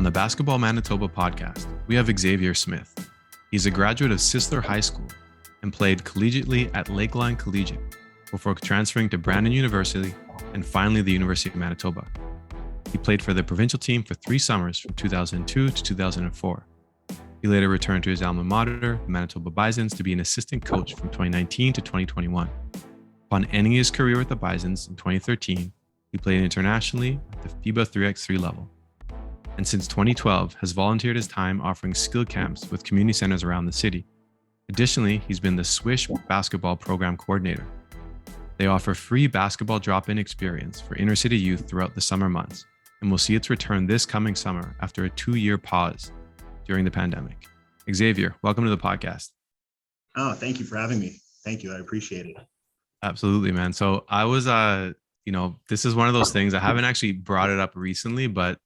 the Basketball Manitoba podcast, we have Xavier Smith. He's a graduate of Sisler High School and played collegiately at Lakeland Collegiate before transferring to Brandon University and finally the University of Manitoba. He played for the provincial team for 3 summers from 2002 to 2004. He later returned to his alma mater, the Manitoba Bisons, to be an assistant coach from 2019 to 2021. Upon ending his career with the Bisons in 2013, he played internationally at the FIBA 3x3 level. And since 2012, has volunteered his time offering skill camps with community centers around the city. Additionally, he's been the SWISH basketball program coordinator. They offer free basketball drop-in experience for inner-city youth throughout the summer months, and will see its return this coming summer after a 2-year pause during the pandemic. Xavier, welcome to the podcast. Oh, thank you for having me. Thank you. I appreciate it. Absolutely, man. So I was, this is one of those things I haven't actually brought it up recently, but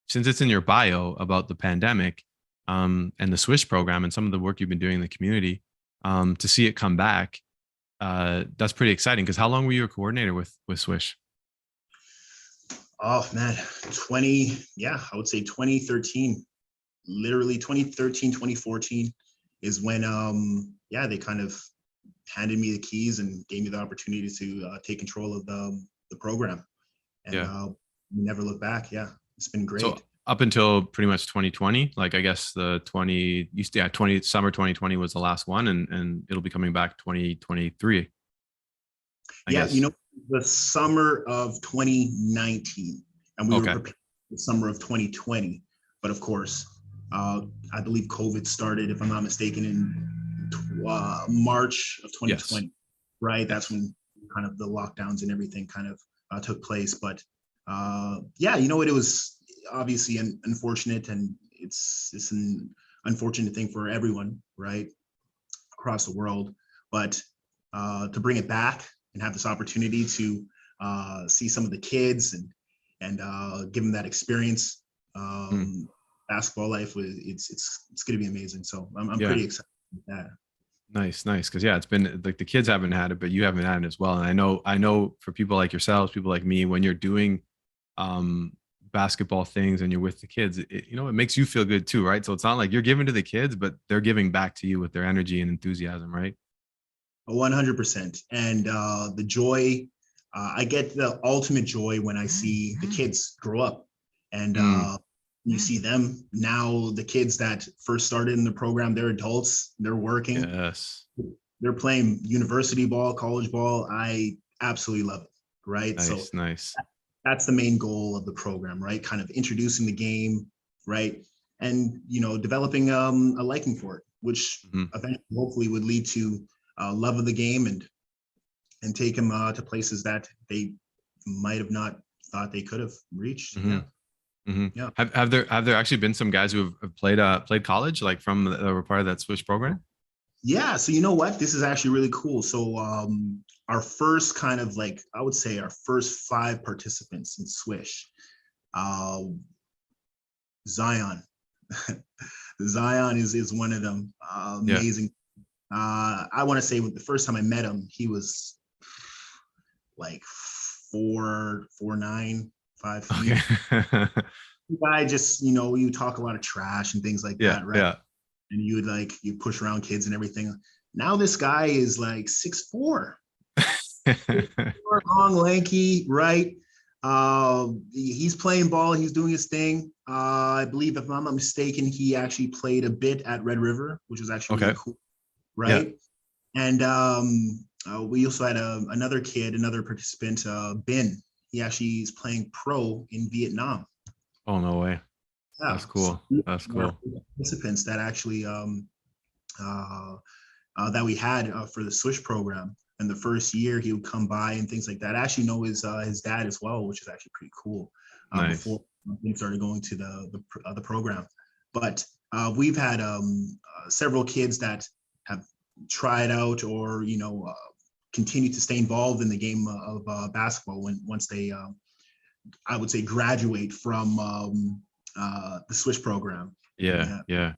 since it's in your bio about the pandemic and the SWISH program and some of the work you've been doing in the community, to see it come back, that's pretty exciting. Because how long were you a coordinator with SWISH? Oh man, I would say 2013. Literally 2013, 2014 is when they kind of handed me the keys and gave me the opportunity to take control of the program. And we never look back. Yeah, it's been great. So up until pretty much 2020, like I guess summer 2020 was the last one, and it'll be coming back 2023. I guess. The summer of 2019, and we were prepared for the summer of 2020. But of course, I believe COVID started, if I'm not mistaken, in March of 2020, right? That's when kind of the lockdowns and everything kind of took place. But it was obviously unfortunate, and it's an unfortunate thing for everyone, right, across the world. But to bring it back and have this opportunity to see some of the kids and give them that experience, basketball life, it's going to be amazing. So I'm pretty excited with that. Nice. Because it's been like the kids haven't had it, but you haven't had it as well. And I know for people like yourselves, people like me, when you're doing basketball things and you're with the kids, it makes you feel good too, right? So it's not like you're giving to the kids, but they're giving back to you with their energy and enthusiasm, right? 100%. And the joy, I get the ultimate joy when I see the kids grow up, and you see them now. The kids that first started in the program, they're adults, they're working, they're playing university ball, college ball. I absolutely love it, right? Nice. That's the main goal of the program, right? Kind of introducing the game, right? And developing a liking for it, which eventually hopefully would lead to love of the game and take them to places that they might have not thought they could have reached. Yeah. Have there actually been some guys who have played college, like from that were part of that SWISH program? Yeah. So you know what? This is actually really cool. So our first kind of I would say our first 5 participants in SWISH, Zion. Zion is one of them. Amazing. I want to say the first time I met him, he was like 4'9", 5 feet. Okay. Guy just, you talk a lot of trash and things like that, right? Yeah. And you push around kids and everything. Now this guy is like 6'4", long, lanky, right? He's playing ball. He's doing his thing. I believe, if I'm not mistaken, he actually played a bit at Red River, which was actually really cool. Right. Yeah. And we also had another participant, Ben. He actually is playing pro in Vietnam. Oh, no way. Yeah. That's cool. That's cool. Participants that actually that we had for the SWISH program. And the first year he would come by and things like that. I actually know his dad as well, which is actually pretty cool. Nice. Before things started going to the program. But we've had several kids that have tried out or continue to stay involved in the game of basketball once they I would say graduate from the SWISH program. Yeah.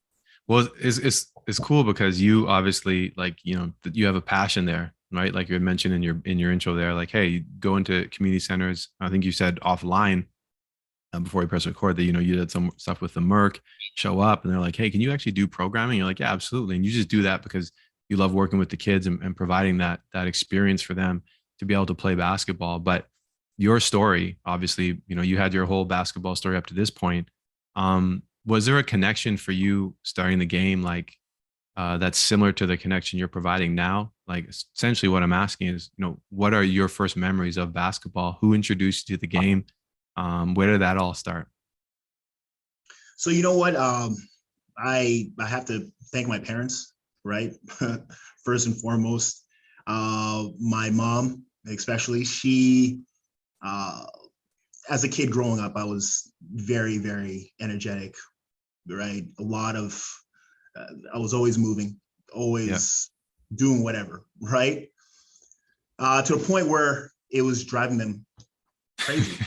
Well, it's cool because you obviously you have a passion there, right? Like you had mentioned in your intro there, like, hey, you go into community centers. I think you said offline, before we press record that, you did some stuff with the Merc, show up and they're like, hey, can you actually do programming? You're like, yeah, absolutely. And you just do that because you love working with the kids and providing that experience for them to be able to play basketball. But your story, obviously, you had your whole basketball story up to this point. Was there a connection for you starting the game like that's similar to the connection you're providing now? Like essentially what I'm asking is, what are your first memories of basketball? Who introduced you to the game? Where did that all start? So you know what? I have to thank my parents, right? First and foremost, my mom, especially, she, as a kid growing up, I was very, very energetic, right? I was always moving, always doing whatever, right? To a point where it was driving them crazy.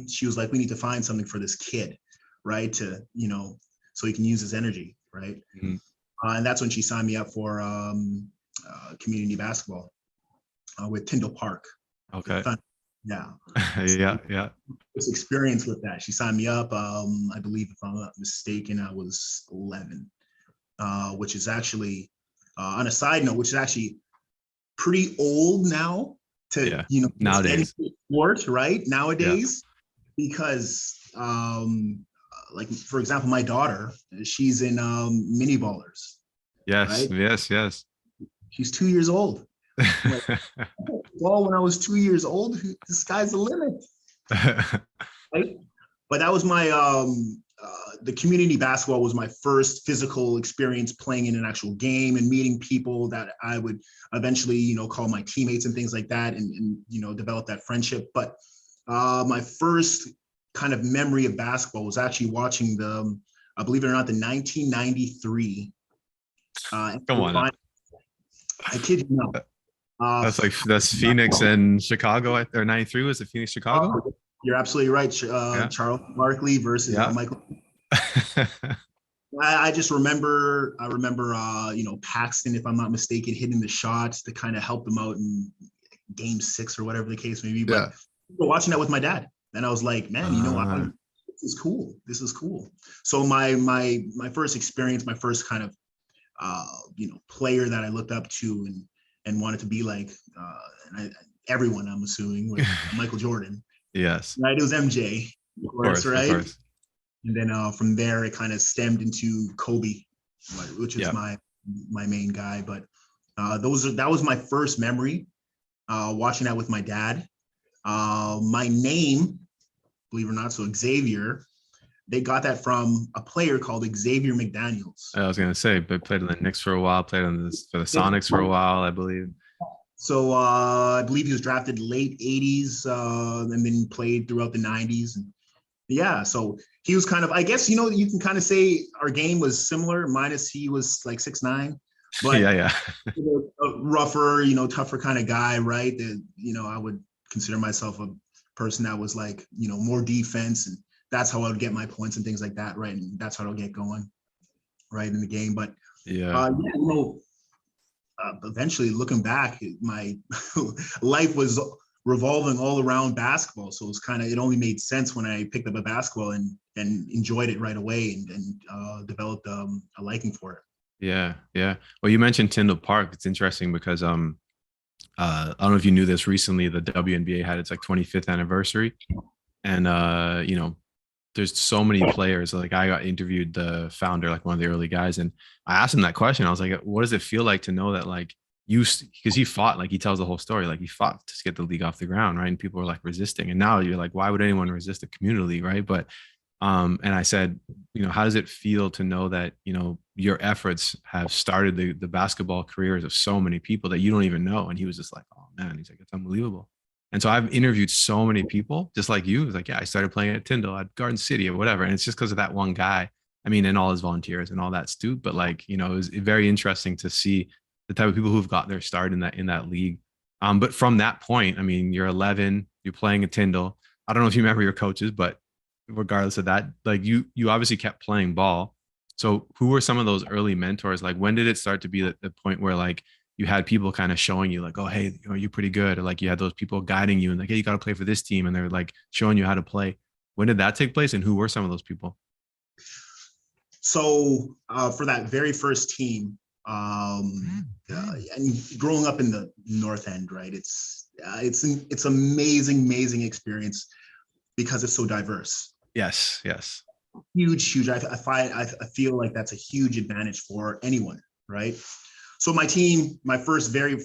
She was like, we need to find something for this kid, right? So he can use his energy, right? Mm-hmm. And that's when she signed me up for community basketball with Tyndall Park. Okay. Yeah. Yeah. This experience with that. She signed me up. I believe, if I'm not mistaken, I was 11, which is actually, on a side note, which is actually pretty old now to, nowadays sport, right? Nowadays, because like, for example, my daughter, she's in mini ballers. Yes, right? Yes. She's 2 years old. Like, well, when I was 2 years old, the sky's the limit. Right? But that was my the community basketball was my first physical experience playing in an actual game and meeting people that I would eventually, call my teammates and things like that, and develop that friendship. But my first kind of memory of basketball was actually watching believe it or not, the 1993. Come on. I kid you not. That's Phoenix and Chicago, or 93 was it Phoenix, Chicago? You're absolutely right. Charles Barkley versus Michael. I just remember, Paxton, if I'm not mistaken, hitting the shots to kind of help them out in game 6 or whatever the case may be. But watching that with my dad, and I was like, man, this is cool. This is cool. So my first experience, my first kind of, player that I looked up to and wanted to be like, everyone, I'm assuming, was Michael Jordan. Yes. Right. It was MJ, of course, right? Of course. And then from there, it kind of stemmed into Kobe, which is my main guy. But that was my first memory, watching that with my dad. My name, believe it or not, so Xavier, they got that from a player called Xavier McDaniels. I was going to say, but played in the Knicks for a while, played for the Sonics for a while, I believe. So I believe he was drafted late 80s and then played throughout the 90s. And so he was kind of, I guess, you can kind of say our game was similar, minus he was like 6'9", but a rougher, tougher kind of guy, right? That, I would consider myself a person that was like, more defense, and that's how I would get my points and things like that, right? And that's how I'll get going, right, in the game. But eventually, looking back, my life was revolving all around basketball. So it only made sense when I picked up a basketball and enjoyed it right away and developed a liking for it. Yeah. Well, you mentioned Tyndall Park. It's interesting because I don't know if you knew this recently. The WNBA had its 25th anniversary, and there's so many players. Like I got interviewed the founder, like one of the early guys, and I asked him that question. I was like, what does it feel like to know that because he fought, he tells the whole story, he fought to get the league off the ground, right? And people were resisting. And now you're like, why would anyone resist a community, right? But and I said, how does it feel to know that, your efforts have started the basketball careers of so many people that you don't even know? And he was just like, oh man, he's like, it's unbelievable. And so I've interviewed so many people just like you. It was like, I started playing at Tyndall, at Garden City, or whatever. And it's just because of that one guy. I mean, and all his volunteers and all that stuff. But it was very interesting to see the type of people who've got their start in that league. But from that point, I mean, you're 11, you're playing at Tyndall. I don't know if you remember your coaches, but regardless of that, you obviously kept playing ball. So who were some of those early mentors? When did it start to be the point where you had people kind of showing you oh, hey, you're pretty good, or you had those people guiding you and hey, you got to play for this team, and they're showing you how to play? When did that take place, and who were some of those people? So for that very first team, and growing up in the North End, right? It's amazing experience because it's so diverse. Yes, yes. Huge. I feel like that's a huge advantage for anyone, right? So my team, my very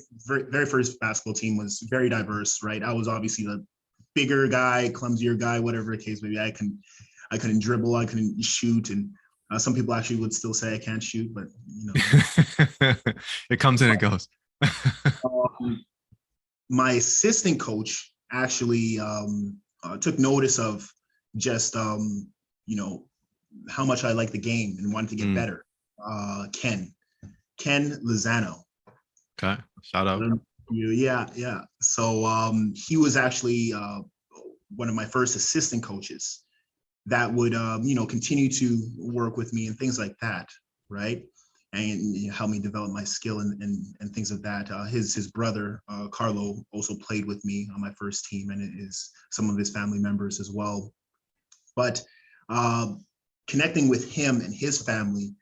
first basketball team was very diverse, right? I was obviously the bigger guy, clumsier guy, whatever the case may be. I couldn't dribble, I couldn't shoot, and some people actually would still say I can't shoot, but It comes and it goes. My assistant coach actually took notice of just how much I like the game and wanted to get better. Ken Lozano. Okay, shout out. Yeah. So he was actually one of my first assistant coaches that would continue to work with me and things like that, right? And help me develop my skill and things of that. His brother Carlo also played with me on my first team, and is some of his family members as well. But connecting with him and his family,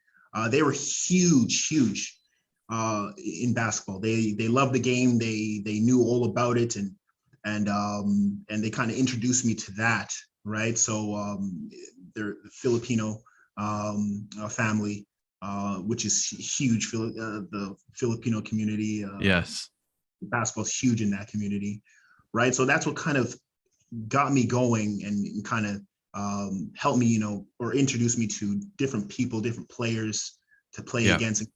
they were huge in basketball. They loved the game. They knew all about it, and they kind of introduced me to that, right? So they're the Filipino family, which is huge. The Filipino community. Yes. Basketball is huge in that community, right? So that's what kind of got me going and kind of helped me, or introduced me to different people, different players to play against, and,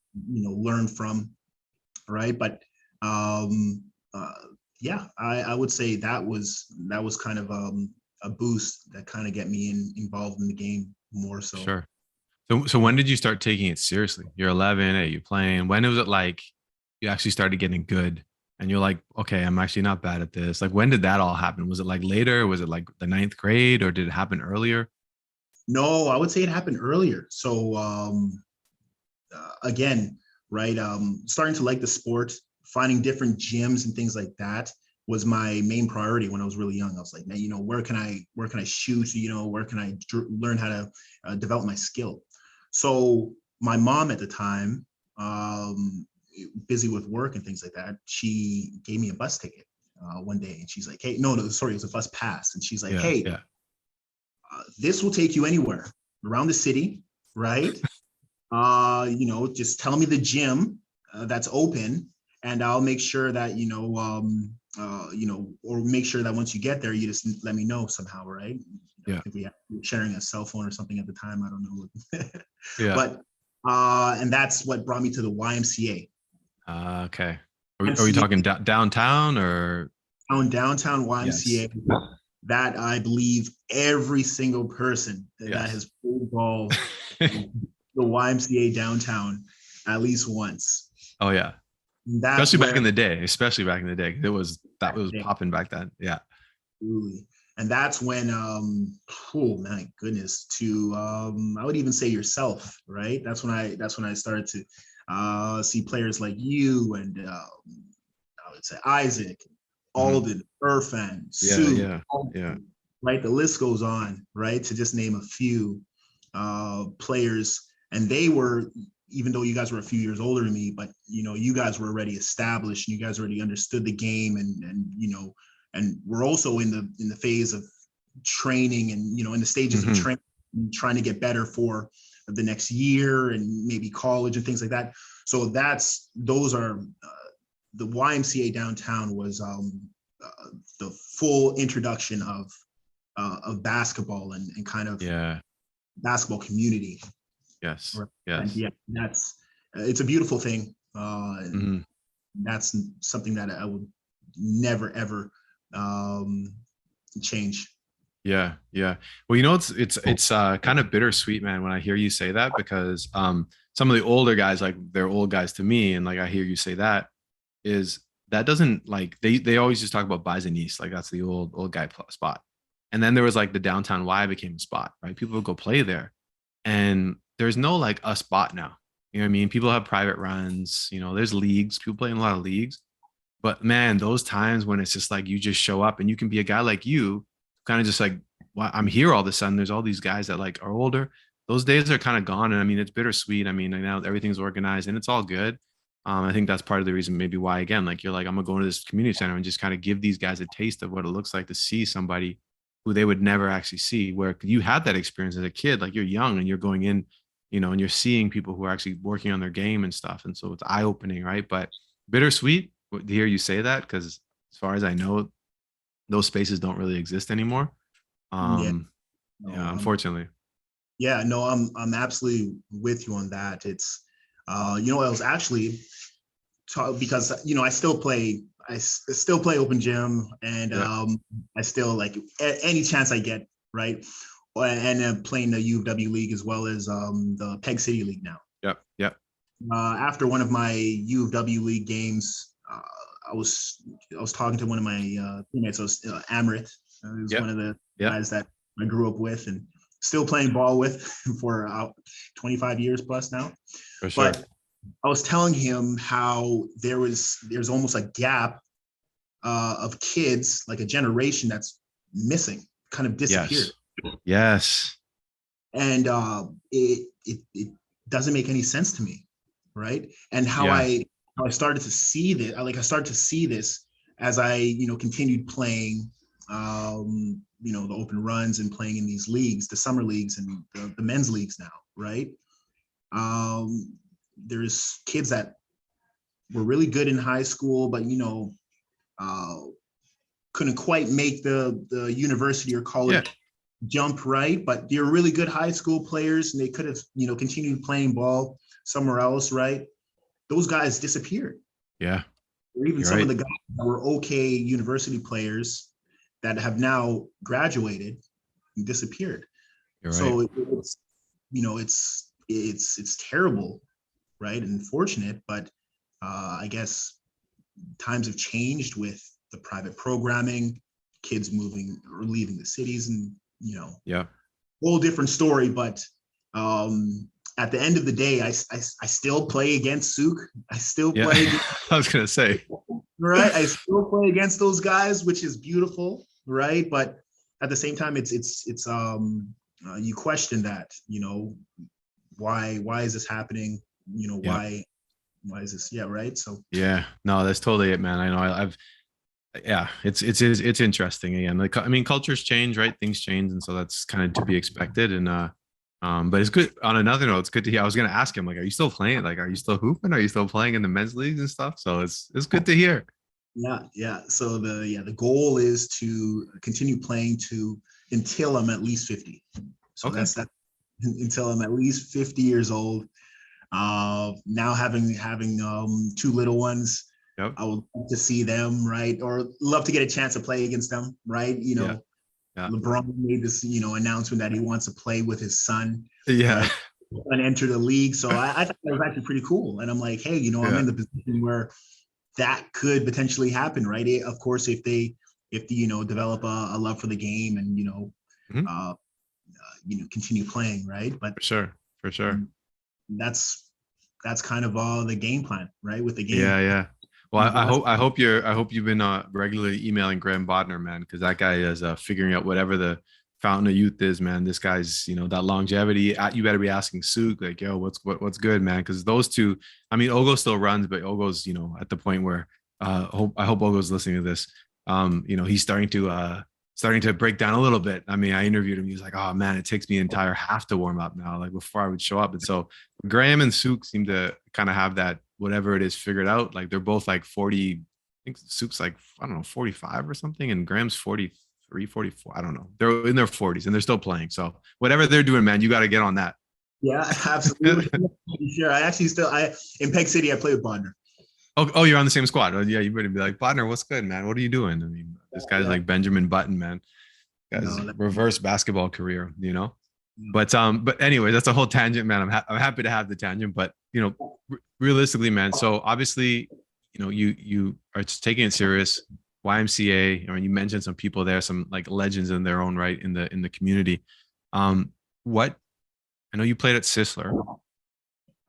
learn from, right? But I would say that was kind of a boost that kind of get me involved in the game more so. Sure. So when did you start taking it seriously? You're 11, are you playing? When was it like you actually started getting good and you're like, okay, I'm actually not bad at this? Like, when did that all happen? Was it like later? Was it like the 9th grade, or did it happen earlier? No, I would say it happened earlier. So again, right, starting to like the sport, finding different gyms and things like that was my main priority when I was really young. I was like, man, where can I shoot? Where can I learn how to develop my skill? So my mom at the time, busy with work and things like that, she gave me a bus ticket one day, and she's like, hey, no, sorry, it was a bus pass. And she's like, hey, this will take you anywhere around the city, right? Just tell me the gym that's open, and I'll make sure that, or make sure that once you get there, you just let me know somehow, right? Yeah. I think we were sharing a cell phone or something at the time. I don't know. Yeah. But, and that's what brought me to the YMCA. Okay. Are we talking downtown or? Downtown YMCA. Yes. That I believe every single person that has played ball the YMCA downtown at least once. Oh yeah. Especially back in the day. That was popping back then. Yeah. Absolutely. And that's when, oh my goodness, I would even say yourself, right? That's when I started to see players like you and I would say Isaac, Alden, Irfan, Sue, right? The list goes on, right? To just name a few players. And they were, even though you guys were a few years older than me, but you guys were already established and you guys already understood the game, and we're also in the phase of training and in the stages of training, trying to get better for the next year and maybe college and things like that. So those are the YMCA downtown was the full introduction of basketball and kind of basketball community. Yes. Right? Yes. And it's a beautiful thing. And that's something that I would never ever change. Yeah. Well, it's kind of bittersweet, man, when I hear you say that, because some of the older guys, like, they're old guys to me, and like I hear you say that doesn't, like, they always just talk about Bison East, like that's the old guy spot, and then there was like the downtown Y became a spot, right? People would go play there, and there's no like a spot now. You know what I mean? People have private runs. There's leagues. People play in a lot of leagues. But man, those times when it's just like you just show up and you can be a guy like you, kind of just like I'm here all of a sudden. There's all these guys that like are older. Those days are kind of gone. And I mean, it's bittersweet. I mean, now everything's organized and it's all good. I think that's part of the reason maybe why, again, like you're like, I'm gonna go into this community center and just kind of give these guys a taste of what it looks like to see somebody who they would never actually see, where you had that experience as a kid, like you're young and you're going in, and you're seeing people who are actually working on their game and stuff. And so it's eye opening, right? But bittersweet to hear you say that, because as far as I know, those spaces don't really exist anymore. Yeah. Yeah, No, unfortunately. yeah, no, I'm absolutely with you on that. It's, I was actually because I still play. Still play open gym, and Yeah. I still like any chance I get, right? And playing the UW League as well as the Peg City League now. Yep. Yep. After one of my UW League games, I was talking to one of my teammates. I was Amrit. He was Yep. one of the Yep. guys that I grew up with and still playing ball with for 25 years plus now. For sure. But I was telling him how there's almost a gap of kids, like a generation that's missing, kind of disappeared. Yes. And it doesn't make any sense to me, right? And how I started to see this, I started to see this as I continued playing, the open runs and playing in these leagues, the summer leagues and the men's leagues now, right? There's kids that were really good in high school, but couldn't quite make the university or college jump, right? But they're really good high school players, and they could have continued playing ball somewhere else, right? Those guys disappeared. Yeah. Or even some of the guys that were okay university players that have now graduated and disappeared. So it's terrible, right? And unfortunate, but I guess times have changed with the private programming, kids moving or leaving the cities, and whole different story. But at the end of the day, I still play against Souk. I still play. I was gonna say, right. I still play against those guys, which is beautiful, right? But at the same time, it's you question that, why is this happening? Why is this? Yeah, right. So no, that's totally it, man. I know it's interesting again. Like, I mean, cultures change, right? Things change, and so that's kind of to be expected. And but it's good. On another note, it's good to hear. I was gonna ask him, like, are you still playing? Like, are you still hooping? Are you still playing in the men's leagues and stuff? So it's good to hear. Yeah. So the goal is to continue playing until I'm at least 50. So that's that, until I'm at least 50 years old. Now having two little ones, I would love to see them, right? Or love to get a chance to play against them, right? LeBron made this, announcement that he wants to play with his son. Right? And enter the league. So I thought that was actually pretty cool. And I'm like, hey, I'm in the position where that could potentially happen, right? Of course, if they develop a love for the game and continue playing, right? But for sure, that's kind of the game plan, right? With the game. Yeah. Well, I hope you've been regularly emailing Graham Bodner, man, because that guy is figuring out whatever the fountain of youth is, man. This guy's, that longevity. You better be asking Souk, like, yo, what's good, man? Because those two, I mean, Ogo still runs, but Ogo's, at the point where I hope Ogo's listening to this. He's starting to break down a little bit. I mean, I interviewed him. He was like, oh man, it takes me an entire half to warm up now, like before I would show up. And so Graham and Souk seem to kind of have that, whatever it is, figured out. Like they're both like 40. I think Souk's like, I don't know, 45 or something. And Graham's 43, 44. I don't know. They're in their 40s and they're still playing. So whatever they're doing, man, you got to get on that. Yeah, absolutely. Sure. I actually in Peg City, I play with Bodner. Oh, you're on the same squad. Oh, yeah, you better be like, Bodner, what's good, man? What are you doing? I mean, this guy's like Benjamin Button, man. Guy's reverse basketball career, But anyway, that's a whole tangent, man. I'm happy to have the tangent, but realistically, man. So obviously, you are taking it serious. YMCA. I mean, you mentioned some people there, some like legends in their own right in the community. What I know you played at Sisler.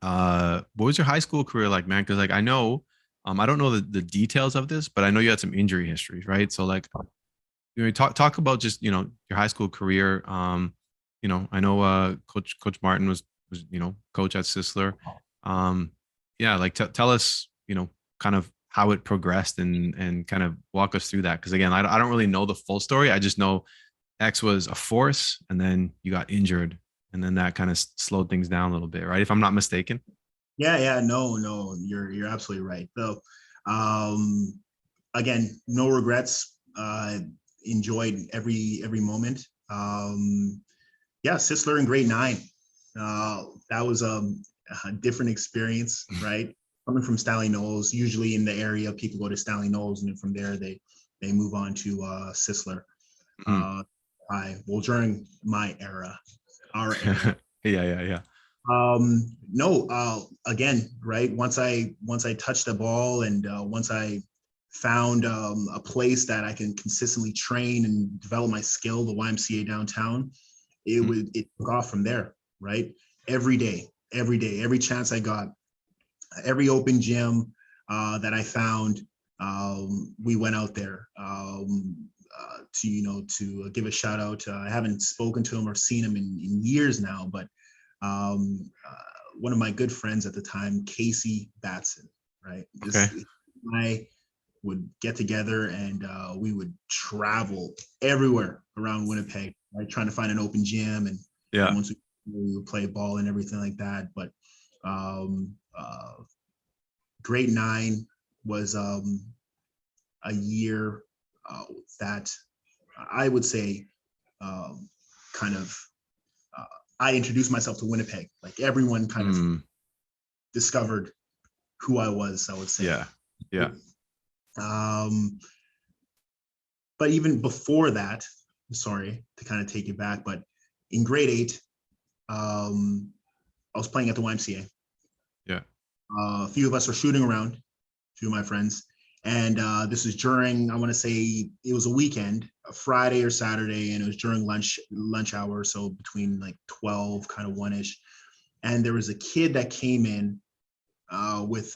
What was your high school career like, man? Because like I know, I don't know the details of this, but I know you had some injury histories, right? So like, talk about just, your high school career. I know Coach Martin was coach at Sisler. Yeah, like tell us, kind of how it progressed and kind of walk us through that. Because again, I don't really know the full story. I just know X was a force, and then you got injured, and then that kind of slowed things down a little bit, right? If I'm not mistaken. Yeah, no, you're absolutely right. So, um, again, no regrets. Enjoyed every moment. Yeah, Sisler in grade 9. That was a different experience, right? Coming from Stanley Knowles, usually in the area, people go to Stanley Knowles, and then from there they move on to Sisler. Mm. During my era, our era. Yeah. No, again, right. Once I touched the ball, and once I found a place that I can consistently train and develop my skill, the YMCA downtown, Mm. it took off from there, right? Every day, every chance I got, every open gym that I found, we went out there to give a shout out. I haven't spoken to him or seen him in years now, but one of my good friends at the time, Casey Batson, right? Okay. I would get together, and we would travel everywhere around Winnipeg, right? Trying to find an open gym, and Yeah. once we would play ball and everything like that. But um, grade 9 was a year that I would say kind of uh, I introduced myself to Winnipeg. Like everyone kind of discovered who I was, I would say. Yeah. Um, but even before that, sorry to kind of take you back, but in grade 8, I was playing at the YMCA. Yeah. A few of us were shooting around, a few of my friends. And this is during, I want to say it was a weekend, a Friday or Saturday, and it was during lunch hour. So between like 12, kind of 1-ish. And there was a kid that came in with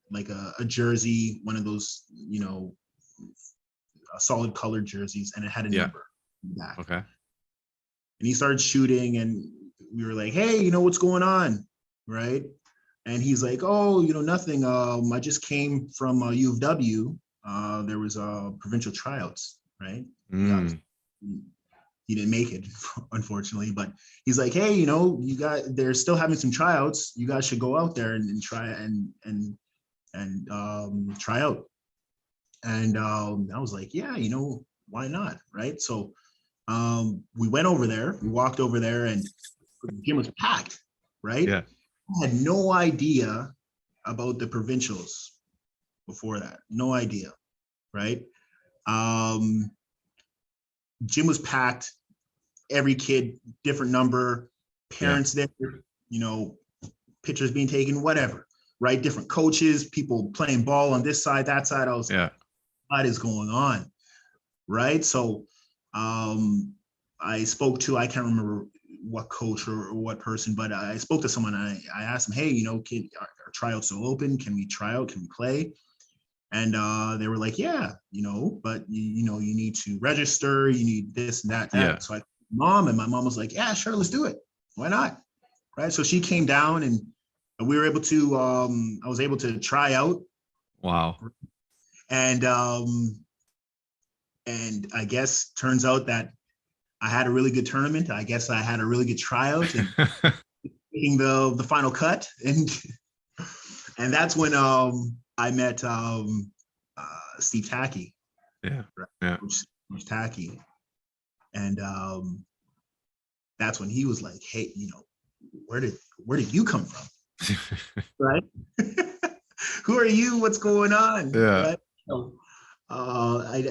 like a jersey, one of those, solid colored jerseys, and it had a number back. Okay. And he started shooting, and we were like, hey, what's going on? Right. And he's like, oh, nothing. I just came from U of W. There was provincial tryouts, right? Yeah. He didn't make it, unfortunately, but he's like, hey, they're still having some tryouts. You guys should go out there and try and try out. And I was like, yeah, why not? Right. So we went over there, we walked over there, and the gym was packed, right? Yeah. I had no idea about the provincials before that. No idea, right? Gym was packed. Every kid, different number, parents there, pictures being taken, whatever, right? Different coaches, people playing ball on this side, that side. I was like, what is going on, right? So I spoke to, I can't remember what coach or what person, but I spoke to someone. And I asked them, hey, are tryouts still open? Can we try out? Can we play? And they were like, yeah, but you need to register. You need this and that. Yeah. So I mom, and my mom was like, yeah, sure, let's do it. Why not? Right. So she came down, and we were able to, I was able to try out. Wow. And I guess turns out that I had a really good tournament. I guess I had a really good tryout and making the final cut. And that's when I met Steve Tacky. Yeah. Right? Yeah. Coach Tacky. And that's when he was like, hey, where did you come from? Right? Who are you? What's going on? Yeah. Right? So, I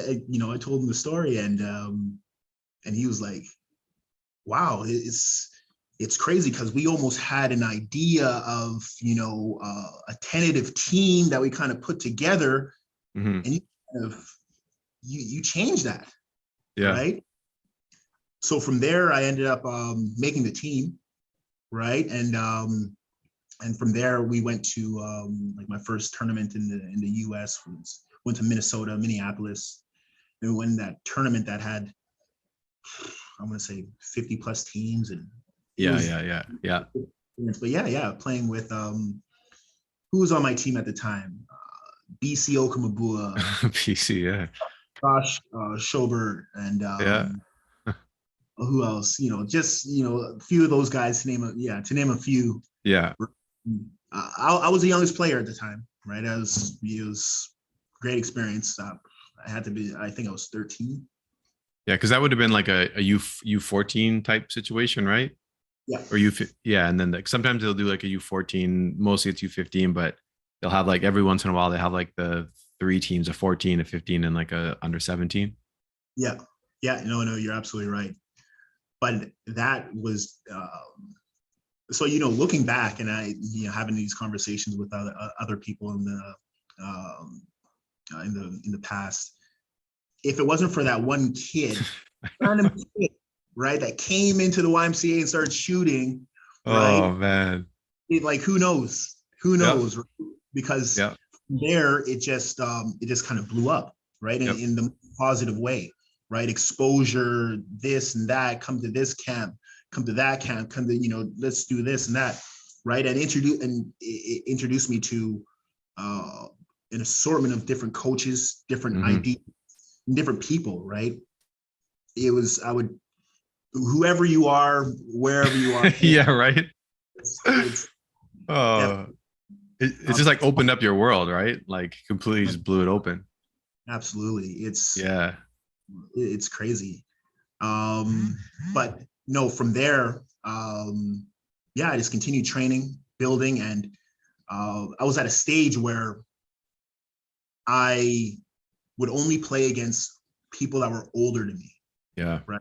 told him the story, and he was like, wow, it's crazy, because we almost had an idea of, a tentative team that we kind of put together, and you kind of, you change that. Yeah. Right. So from there, I ended up making the team. Right. And from there, we went to like my first tournament in the US went to Minnesota, Minneapolis. when that tournament that had, I'm going to say 50 plus teams. And yeah. But yeah, playing with, who was on my team at the time? BC Okamabua, PC, yeah. Josh Schobert, and Yeah. who else? Just a few of those guys to name a few. Yeah. I was the youngest player at the time, right? It was great experience. I think I was 13. Yeah, because that would have been like a U14 type situation, right? Yeah. Or yeah, and then sometimes they'll do like a U14, mostly it's U15, but they'll have like every once in a while they have like the 3 teams, a 14, a 15, and like a under 17. Yeah. No, you're absolutely right. But that was so looking back, and I having these conversations with other people in the past. If it wasn't for that one kid, random kid, right, that came into the YMCA and started shooting, right? Oh man. Like who knows? Who knows? Yep. Right? Because Yep. there it just kind of blew up, right? Yep. In the positive way, right? Exposure, this and that, come to this camp, come to that camp, come to, let's do this and that, right? And introduce me to an assortment of different coaches, different ideas, different people, right? It was, whoever you are, wherever you are. Yeah, right. It's It's just like opened up your world, right? Like completely just blew it open. Absolutely. It's crazy. But no, from there, I just continued training, building, and I was at a stage where I would only play against people that were older than me. Yeah. Right.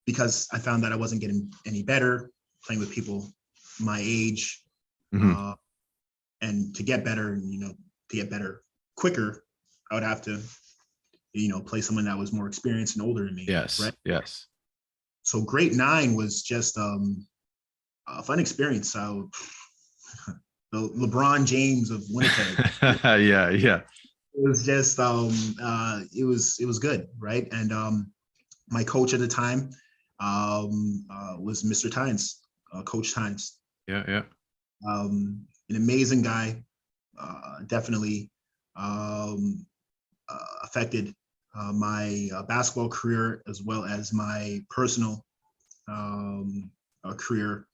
Because I found that I wasn't getting any better playing with people my age. And to get better, to get better quicker, I would have to, play someone that was more experienced and older than me. Yes. Right. Yes. So grade 9 was just a fun experience. So the LeBron James of Winnipeg. Yeah. It was just it was good, right? And my coach at the time was Mr. Tynes, Coach Tynes. Yeah. An amazing guy, definitely affected my basketball career as well as my personal career.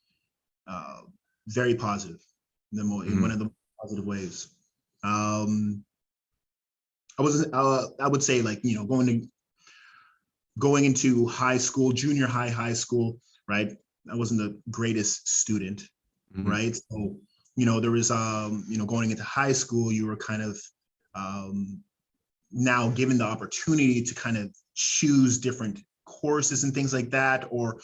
Very positive, in one of the positive ways. I would say, like, going into high school, junior high school, right? I wasn't the greatest student, right? So, there was, going into high school, you were kind of now given the opportunity to kind of choose different courses and things like that, or,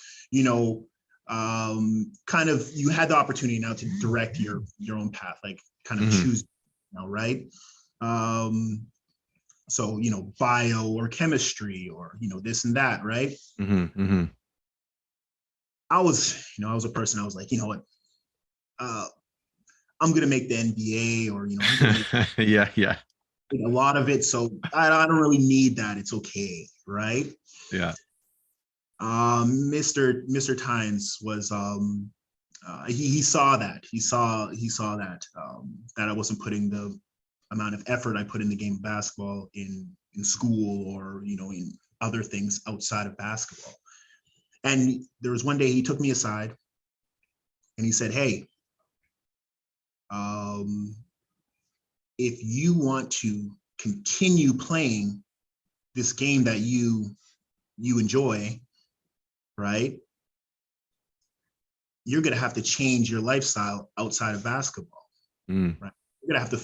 kind of, you had the opportunity now to direct your own path, like kind of choose, right? So, bio or chemistry or, this and that, right? I was a person, I was like, you know what? I'm going to make the NBA, or, yeah. A lot of it. So I don't really need that. It's okay. Right. Yeah. Mr. Tynes was, he saw that. He saw that, that I wasn't putting the amount of effort I put in the game of basketball in school, or, in other things outside of basketball. And there was one day he took me aside and he said, "Hey, if you want to continue playing this game that you enjoy, right, you're going to have to change your lifestyle outside of basketball, right? You're going to have to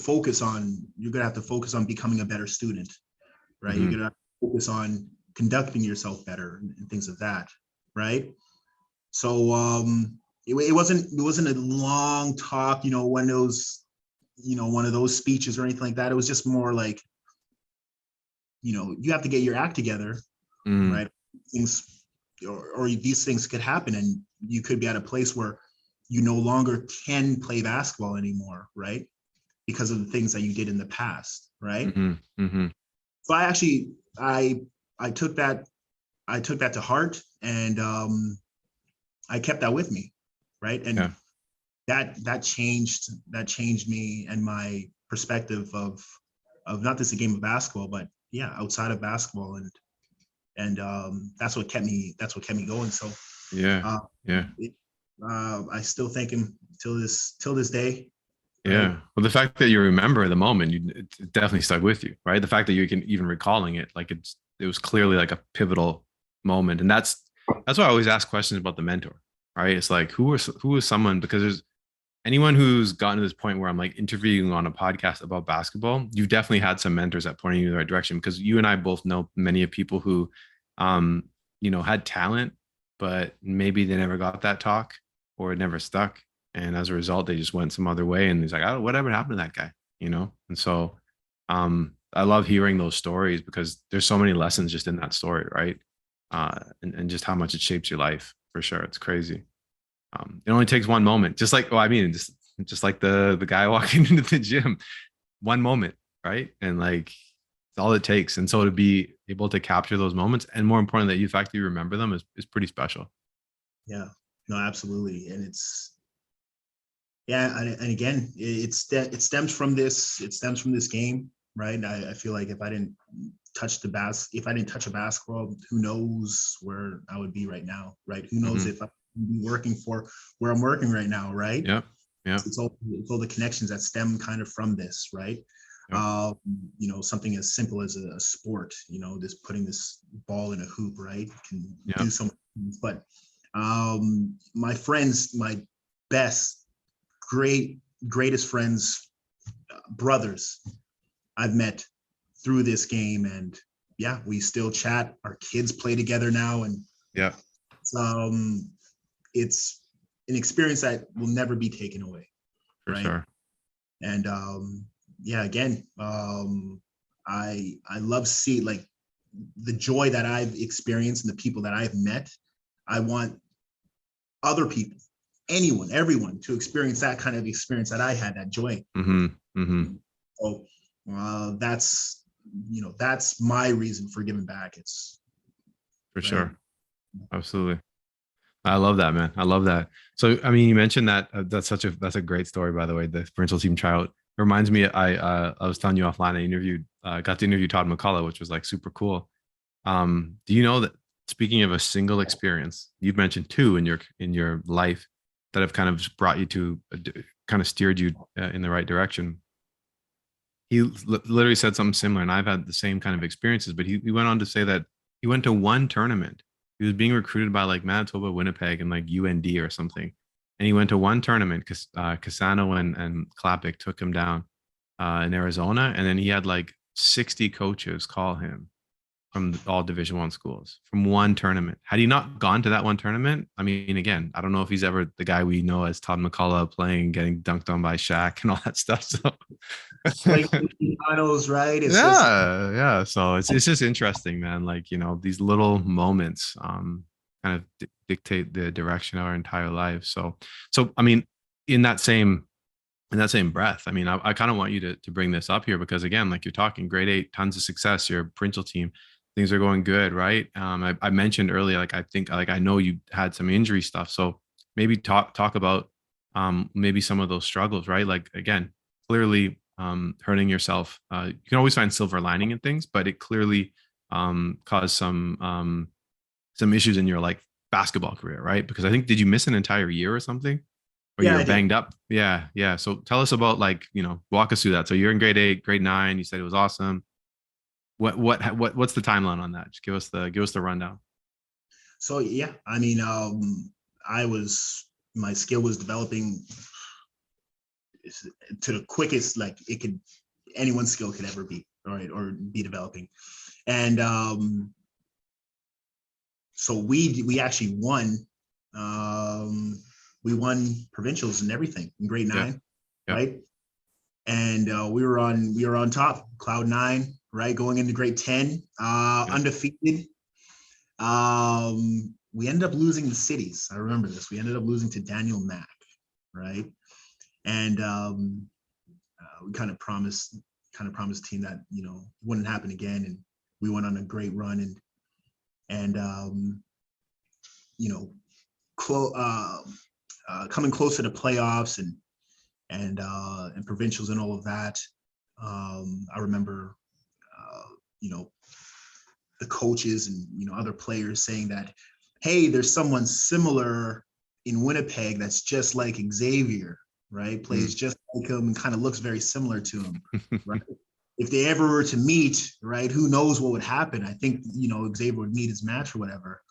focus on becoming a better student, right? You're going to focus on conducting yourself better and things of that, right?" So it wasn't a long talk, one of those speeches or anything like that. It was just more like, you have to get your act together, right? Things, or these things could happen, and you could be at a place where you no longer can play basketball anymore, right? Because of the things that you did in the past, right? So I I took that to heart, and I kept that with me, right? And that changed me and my perspective of not just a game of basketball, but outside of basketball, and that's what kept me going. So I still thank him till this day. Yeah. Right? Well, the fact that you remember the moment, it definitely stuck with you, right? The fact that you can even recalling it, like it was clearly like a pivotal moment, and that's why I always ask questions about the mentor, right? It's like who is someone, because there's anyone who's gotten to this point where I'm like interviewing on a podcast about basketball, you've definitely had some mentors that pointed you in the right direction, because you and I both know many of people who, had talent, but maybe they never got that talk or it never stuck. And as a result, they just went some other way. And he's like, oh, whatever happened to that guy, And so I love hearing those stories, because there's so many lessons just in that story, right? And just how much it shapes your life, for sure. It's crazy. It only takes one moment, just like, just like the guy walking into the gym, one moment, right? And like, it's all it takes. And so to be able to capture those moments, and more important that you fact remember them, is pretty special. Yeah, no, absolutely. And it's, and again, it stems from this game, right? I feel like if I didn't touch a basketball, who knows where I would be right now, right? Who knows if I'd be working for where I'm working right now, right? Yeah. It's all the connections that stem kind of from this, right? Something as simple as a sport, just putting this ball in a hoop, right, can do so much. But my friends, my greatest friends, brothers, I've met through this game, and we still chat. Our kids play together now, and it's an experience that will never be taken away. For sure. And again, I love seeing like the joy that I've experienced and the people that I've met. I want other people, anyone, everyone, to experience that kind of experience that I had, that joy. So that's my reason for giving back. It's for sure. Absolutely. I love that, man. I love that. So, I mean, you mentioned that that's a great story, by the way, the provincial team tryout. It reminds me, I was telling you offline, I got to interview Todd McCullough, which was like super cool. Do you know that, speaking of a single experience, you've mentioned two in your life that have kind of brought you to, kind of steered you in the right direction? He literally said something similar, and I've had the same kind of experiences, but he went on to say that he went to one tournament. He was being recruited by like Manitoba, Winnipeg, and like UND or something. And he went to one tournament because Casano and Klapik took him down in Arizona. And then he had like 60 coaches call him from all Division I schools from one tournament. Had he not gone to that one tournament, I mean, again, I don't know if he's ever the guy we know as Todd McCullough playing, getting dunked on by Shaq and all that stuff. So like finals, right? Yeah. So it's just interesting, man. Like, these little moments kind of dictate the direction of our entire life. So I mean, in that same breath, I mean, I kind of want you to bring this up here, because again, like, you're talking grade 8, tons of success, your provincial team, things are going good, right? I mentioned earlier, like, I think, like, I know you had some injury stuff, so maybe talk about maybe some of those struggles, right? Like, again, clearly hurting yourself. You can always find silver lining in things, but it clearly caused some issues in your like basketball career, right? Because I think, did you miss an entire year or something? Or you were banged up? Yeah. So tell us about, like, walk us through that. So you're in grade 8, grade 9. You said it was awesome. What's the timeline on that? Just give us the rundown. So I mean, my skill was developing to the quickest, like anyone's skill could ever be, right, or be developing. And so we actually won. We won provincials and everything in grade 9, right? And we were on top, cloud 9, right? Going into grade 10, undefeated. We ended up losing the cities. I remember this. We ended up losing to Daniel Mack, right? And we kind of promised team that, it wouldn't happen again. And we went on a great run. And and coming closer to playoffs and provincials and all of that. I remember, the coaches and other players saying that, hey, there's someone similar in Winnipeg that's just like Xavier, right? Plays just like him and kind of looks very similar to him, right? If they ever were to meet, right, who knows what would happen? I think Xavier would meet his match or whatever,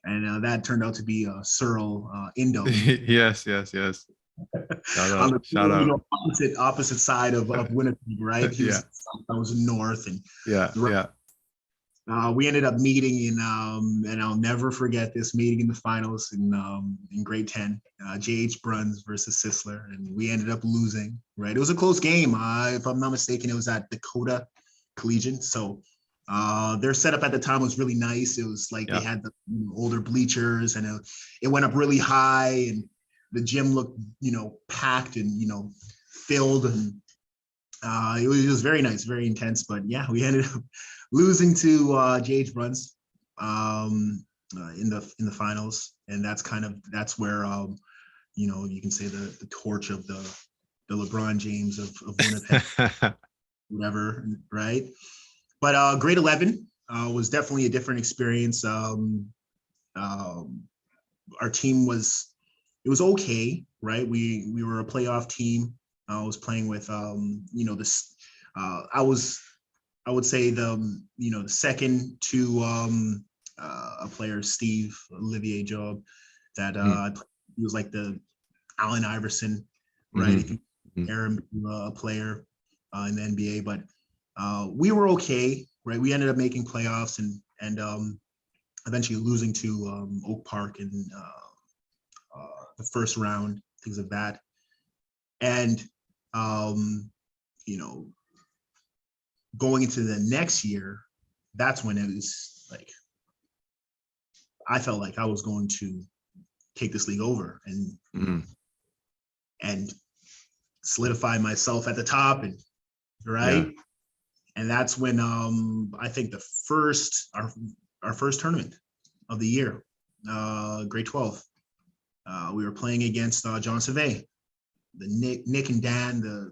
and that turned out to be Cyril Indo. Yes. Shout out. Opposite side of Winnipeg, right? He was I was north, and we ended up meeting in, and I'll never forget this meeting in the finals in grade 10, JH Bruns versus Sisler, and we ended up losing, right? It was a close game. If I'm not mistaken, it was at Dakota Collegiate. So their setup at the time was really nice. It was like they had the older bleachers, and it went up really high, and the gym looked, packed and, filled, and it was very nice, very intense. But yeah, we ended up losing to JH Bruns in the finals, and that's where you can say the torch of the LeBron James of Winnipeg, whatever, right? But grade 11 was definitely a different experience. Our team was okay, right? We were a playoff team. I was playing with this. I would say the second to a player, Steve Olivier Job, that he was like the Allen Iverson, right? Aaron, a player in the NBA, but we were okay, right? We ended up making playoffs and eventually losing to Oak Park in the first round, things like that. And going into the next year, that's when it was like I felt like I was going to take this league over and solidify myself at the top, and right. Yeah. And that's when I think our first tournament of the year, grade 12, we were playing against John Sevet, the Nick and Dan,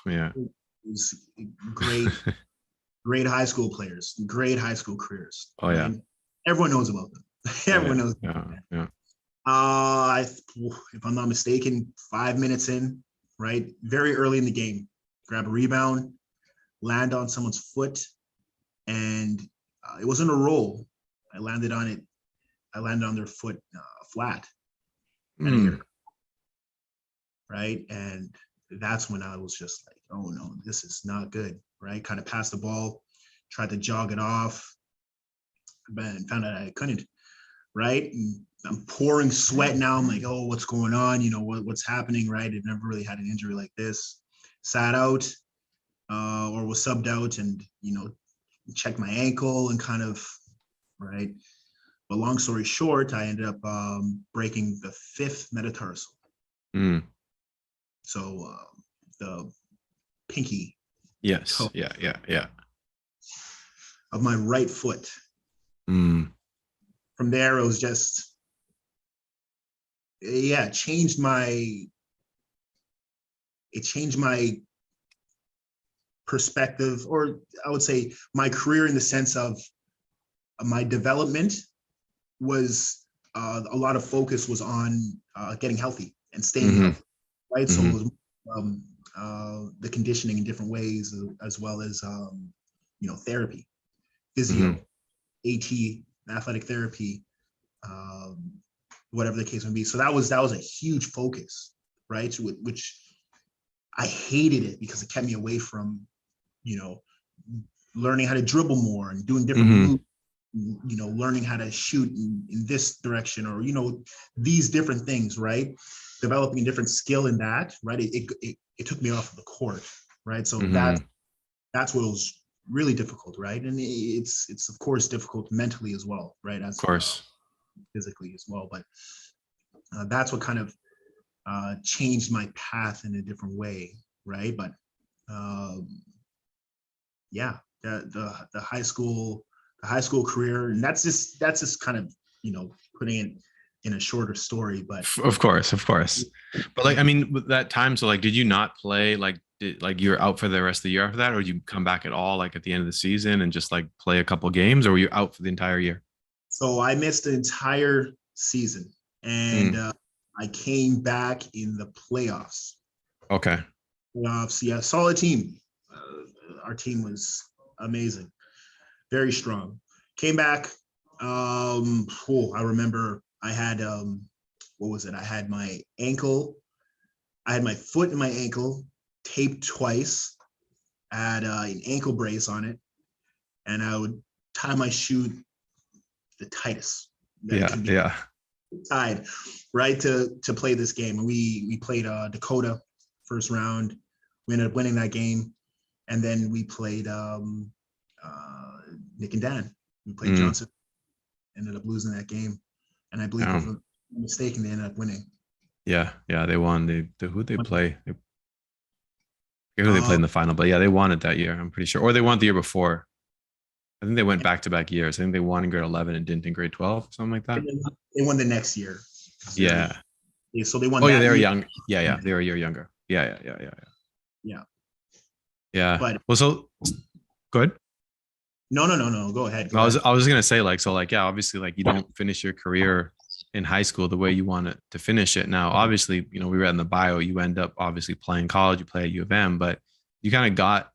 it was great high school players, great high school careers. Oh yeah, right? Everyone knows about them. Everyone knows. Yeah. If I'm not mistaken, 5 minutes in, right, very early in the game, grab a rebound, land on someone's foot, and it wasn't a roll. I landed on it. I landed on their foot flat. Right, and that's when I was just like, oh no, this is not good, right? Kind of passed the ball, tried to jog it off, but found out I couldn't, right? And I'm pouring sweat now. I'm like, oh, what's going on? What's happening, right? I've never really had an injury like this. Sat out or was subbed out and, checked my ankle and kind of, right? But long story short, I ended up breaking the 5th metatarsal. So the pinky. Yes. Yeah. Of my right foot. From there, it was just, it changed my perspective, or I would say my career, in the sense of my development was a lot of focus was on getting healthy and staying healthy. Right, so it was the conditioning in different ways, as well as therapy, physio, AT, athletic therapy, whatever the case may be. So that was a huge focus, right? Which I hated it because it kept me away from, learning how to dribble more and doing different moves. Learning how to shoot in this direction, or these different things, right? Developing a different skill in that, right? It took me off of the court, right? So that's what was really difficult, right? And it's of course difficult mentally as well, right? As of course, physically as well. But that's what kind of changed my path in a different way, right? But the high school high school career, and that's just kind of, putting it in a shorter story. But Of course. But like, I mean, with that time, so like, did you not play? Like, like you're out for the rest of the year after that, or did you come back at all, like at the end of the season and just like play a couple games, or were you out for the entire year? so I missed the entire season, and Mm, I came back in the playoffs. okay. Yeah, solid team. Our team was amazing, very strong. Came back. I remember I had what was it? I had my ankle. I had my foot and my ankle taped twice. I had an ankle brace on it, and I would tie my shoe the tightest that it Yeah, could be yeah. tied, right, to play this game. And we played Dakota first round. We ended up winning that game, and then we played Nick and Dan. We played Mm, Johnson. Ended up losing that game, and I believe, if yeah, I'm not mistaken, they ended up winning. yeah. They won. They who they play? They, I forget who they played Uh, in the final, but yeah, they won it that year. I'm pretty sure, or they won it the year before. I think they went back to back years. I think they won in grade 11 and didn't in grade 12, something like that. they won the next year. Yeah. So they won Oh yeah, they that were year. young. Yeah. They were a year younger. Yeah. Yeah, Yeah. but Well, so good. no. Go ahead. I was gonna say like so like yeah obviously like you don't finish your career in high school the way you want it to finish it. Now obviously we read in the bio you end up obviously playing college, you play at U of M, but you kind of got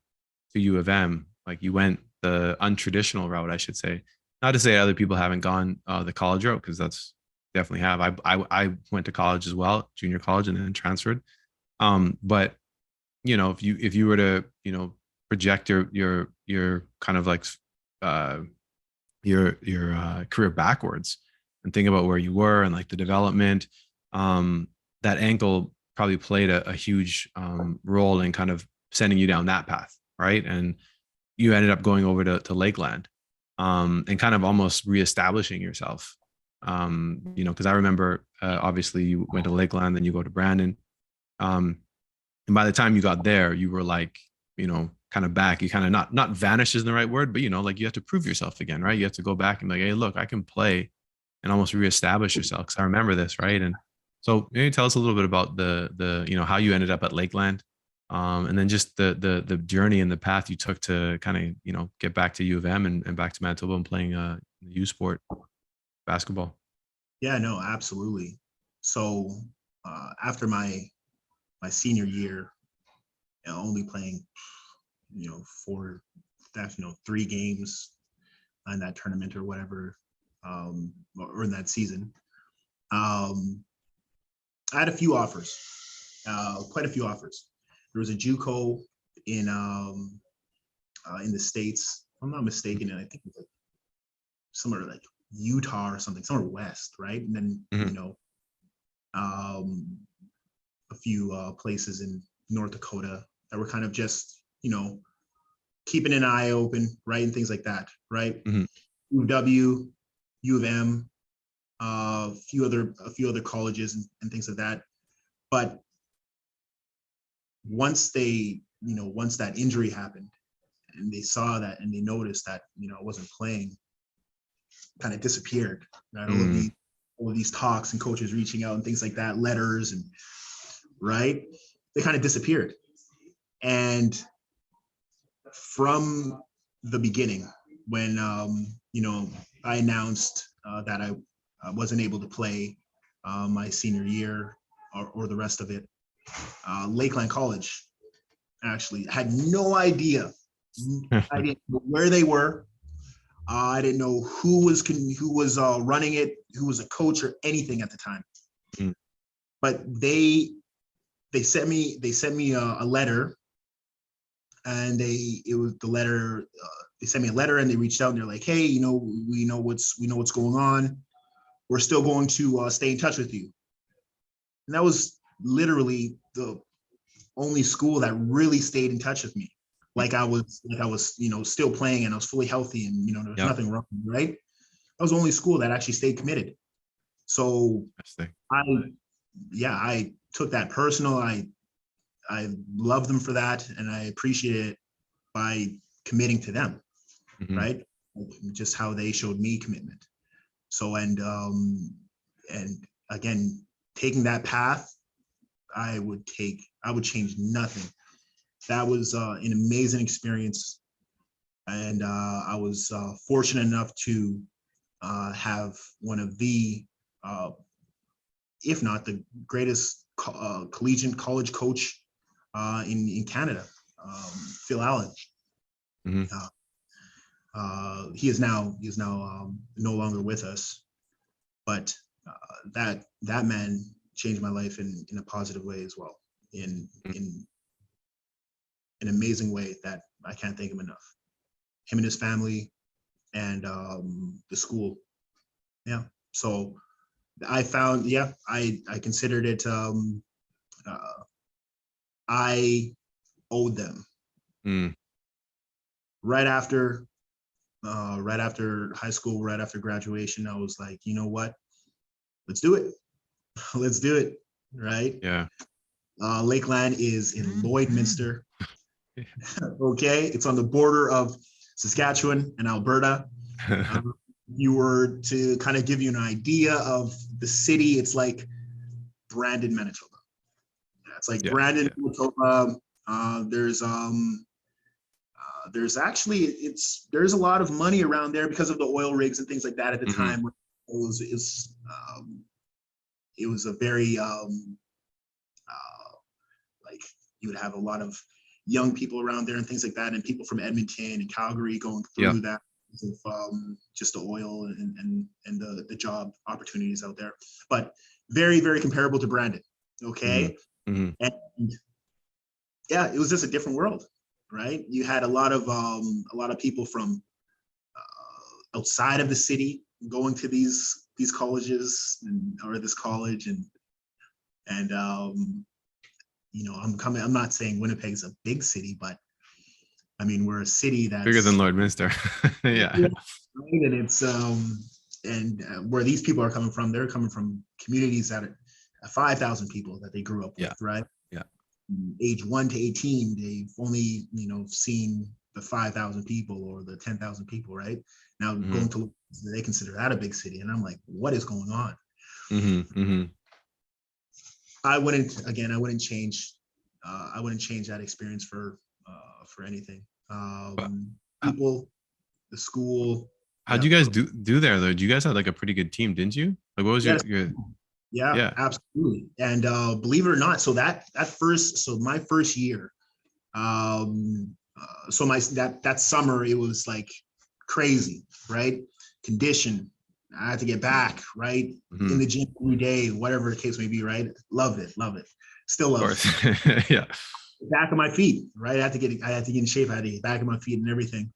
to U of M like you went the untraditional route, I should say. Not to say other people haven't gone the college route, because that's definitely have. I went to college as well, junior college, and then transferred. But if you were to project your kind of like uh your career backwards and think about where you were and like the development, um that ankle probably played a huge role in kind of sending you down that path, right? And you ended up going over to Lakeland, and kind of almost reestablishing yourself. Because I remember obviously you went to Lakeland, then you go to Brandon. And by the time you got there, you were like, kind of back. You kind of not vanish isn't the right word, but like you have to prove yourself again, right? You have to go back and be like, hey, look, I can play, and almost reestablish yourself. Because I remember this, right? And so maybe tell us a little bit about the how you ended up at Lakeland, and then just the journey and the path you took to kind of get back to U of M and back to Manitoba and playing U sport basketball. Yeah, no, absolutely. So after my senior year, only playing, four, that's 3 games in that tournament or whatever, or in that season. I had a few offers, quite a few offers. There was a JUCO in the States. If I'm not mistaken, and I think it was like somewhere like Utah or something, somewhere west, right? And then Mm-hmm. A few places in North Dakota that were kind of just keeping an eye open, right, and things like that, right? Mm-hmm. UW, U of M, a few other colleges and things like that. But once once that injury happened, and they saw that and they noticed that I wasn't playing, kind of disappeared. Right? All of these talks and coaches reaching out and things like that, letters and right, they kind of disappeared. And from the beginning, when I announced that I wasn't able to play my senior year or the rest of it, Lakeland College actually had no idea. I didn't know where they were. I didn't know who was running it, who was a coach or anything at the time. Mm. But they sent me a letter, and it was the letter. They sent me a letter and they reached out and they're like, hey, we know what's going on. We're still going to stay in touch with you. And that was literally the only school that really stayed in touch with me. Like I was, still playing and I was fully healthy and, there was Yep. nothing wrong, right? That was the only school that actually stayed committed. So I took that personal. I love them for that. And I appreciate it by committing to them. Mm-hmm. Right. just how they showed me commitment. So, and again, taking that path, I would change nothing. That was an amazing experience. And I was fortunate enough to have one of the, if not the greatest collegiate college coach in Canada, Phil Allen. Mm-hmm. He is now no longer with us, but that man changed my life in a positive way as well, in an amazing way that I can't thank him enough. Him and his family, and the school. Yeah. So I found, I considered it. I owed them. Mm. Right after high school, right after graduation, I was like, you know what? Let's do it. Let's do it. Right. Yeah. Lakeland is in Lloydminster. Okay. It's on the border of Saskatchewan and Alberta. You were to kind of give you an idea of the city, it's like Brandon, Manitoba. It's like Brandon, Manitoba. There's actually, there's a lot of money around there because of the oil rigs and things like that at the time. It was a very like, you would have a lot of young people around there and things like that, and people from Edmonton and Calgary going through that of just the oil and the job opportunities out there, but very, very comparable to Brandon. Okay. Mm-hmm. And yeah, it was just a different world, right? You had a lot of people from outside of the city going to these colleges or this college, and you know, I'm not saying Winnipeg's a big city, but I mean, we're a city that's bigger than Lloydminster. Yeah. Right? And it's where these people are coming from, they're coming from communities that are 5,000 people that they grew up with, right? Yeah. Age 1 to 18, they've only, you know, seen the 5,000 people or the 10,000 people, right? Now going to, they consider that a big city, and I'm like, what is going on? I wouldn't change that experience for anything. People, the school. How'd you guys do there though? You guys had like a pretty good team, didn't you? Like, what was your Yeah, absolutely. And believe it or not, so my first year, so that summer, it was like crazy, right? Condition. I had to get back, right? In the gym every day, whatever the case may be, right? Loved it. Still love it. Yeah. Back on my feet, right? I had to get in shape. I had to get back on my feet and everything.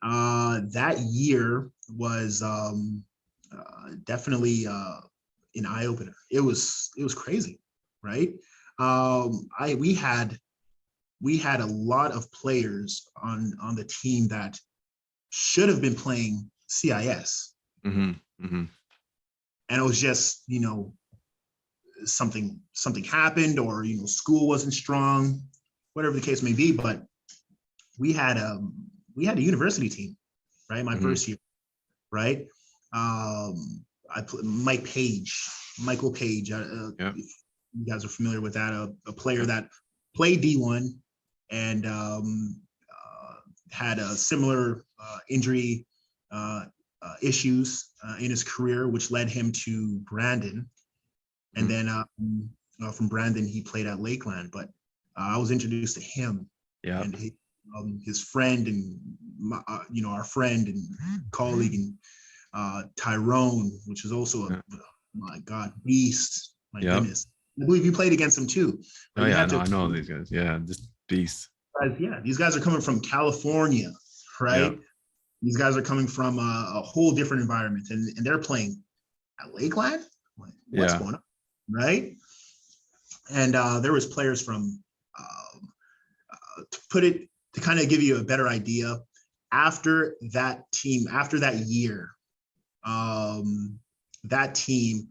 That year was definitely an eye opener. It was crazy, right? We had a lot of players on the team that should have been playing CIS. And it was just, you know, something happened, or, you know, school wasn't strong, whatever the case may be. But we had a university team, right? My first year, right? Michael Page. If you guys are familiar with that, a player that played D1 and had a similar injury issues in his career, which led him to Brandon. And then from Brandon, he played at Lakeland. But I was introduced to him and his friend, and you know, our friend and colleague, and Tyrone, which is also my God, beast. My goodness. I believe you played against him too. But I know these guys. Yeah, just beast. These guys are coming from California, right? These guys are coming from a whole different environment, and they're playing at Lakeland. Like, what's going on, right? And there was players from to kind of give you a better idea. After that year, that team,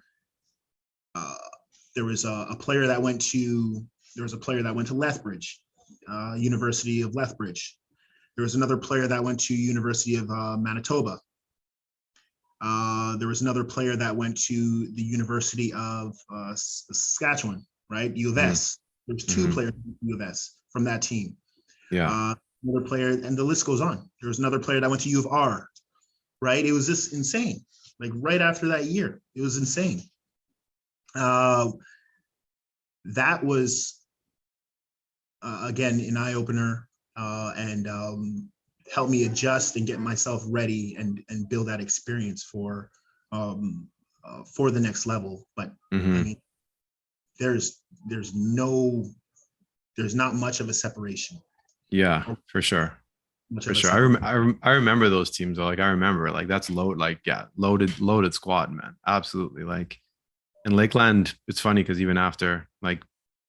there was a player that went to Lethbridge, University of Lethbridge. There was another player that went to University of Manitoba. There was another player that went to the University of Saskatchewan, right? U of S. There's two players from U of S from that team. Yeah. Another player, and the list goes on. There was another player that went to U of R, right? It was just insane. Like right after that year, it was insane. That was, again, an eye-opener and helped me adjust and get myself ready and build that experience for the next level. But I mean, there's not much of a separation. Yeah, for sure. For sure. I remember those teams though. Like I remember like that's loaded squad, man. Absolutely. Like in Lakeland, it's funny because even after like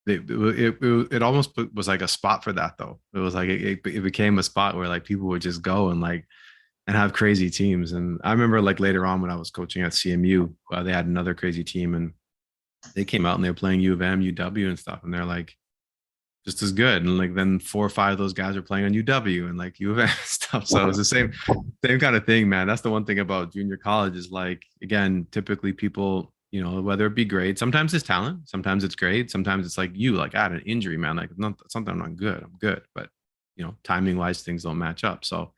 it almost was like a spot for that though. It was like it became a spot where like people would just go and like and have crazy teams. And I remember like later on when I was coaching at CMU, they had another crazy team and they came out and they were playing U of M, UW and stuff. And they're like just as good. And like then 4 or 5 of those guys are playing on UW and like U of M stuff. So it's the same kind of thing, man. That's the one thing about junior college is like, again, typically people, you know, whether it be grade, sometimes it's talent, sometimes it's grade, sometimes it's like you, like I had an injury, man. Like not something I'm not good. I'm good. But you know, timing wise, things don't match up. So,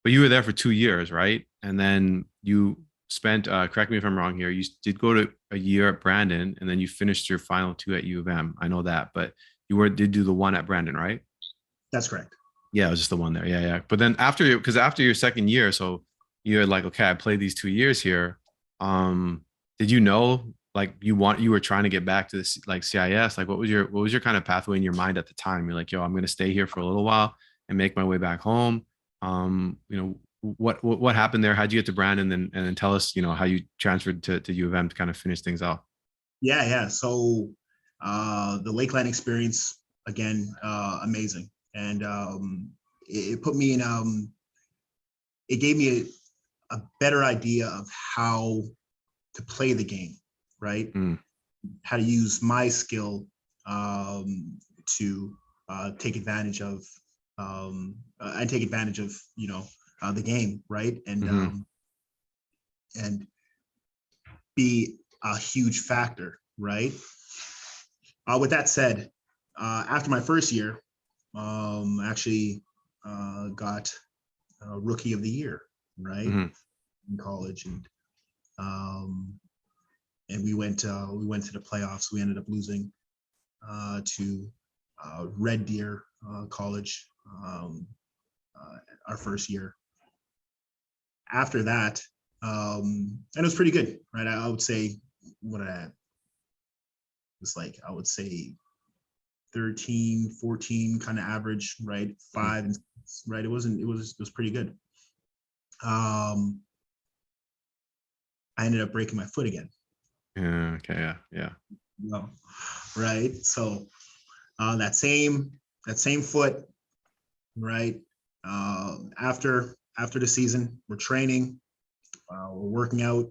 but you were there for 2 years, right? And then you spent, correct me if I'm wrong here, you did go to a year at Brandon and then you finished your final 2 at U of M. I know that, but you did do the one at Brandon, right? That's correct. Yeah, it was just the one there. Yeah. But then after your second year, so you're like, okay, I played these 2 years here. Did you know like you were trying to get back to this like CIS? Like what was your kind of pathway in your mind at the time? You're like, yo, I'm gonna stay here for a little while and make my way back home. You know, what happened there? How'd you get to Brandon and then tell us, you know, how you transferred to U of M to kind of finish things off? Yeah. So the Lakeland experience, again, amazing. And it put me in, it gave me a better idea of how to play the game, right? How to use my skill to take advantage of, you know, the game, right? And be a huge factor, right? With that said, after my first year, actually got Rookie of the Year, right, in college, and we went to the playoffs. We ended up losing to Red Deer College our first year. After that, and it was pretty good, right? I would say it's like I would say 13, 14 kind of average, right? 5 and 6, right? It was pretty good. I ended up breaking my foot again. Yeah. Okay. Yeah. No, right. So that same foot, right? After the season, we're training, we're working out,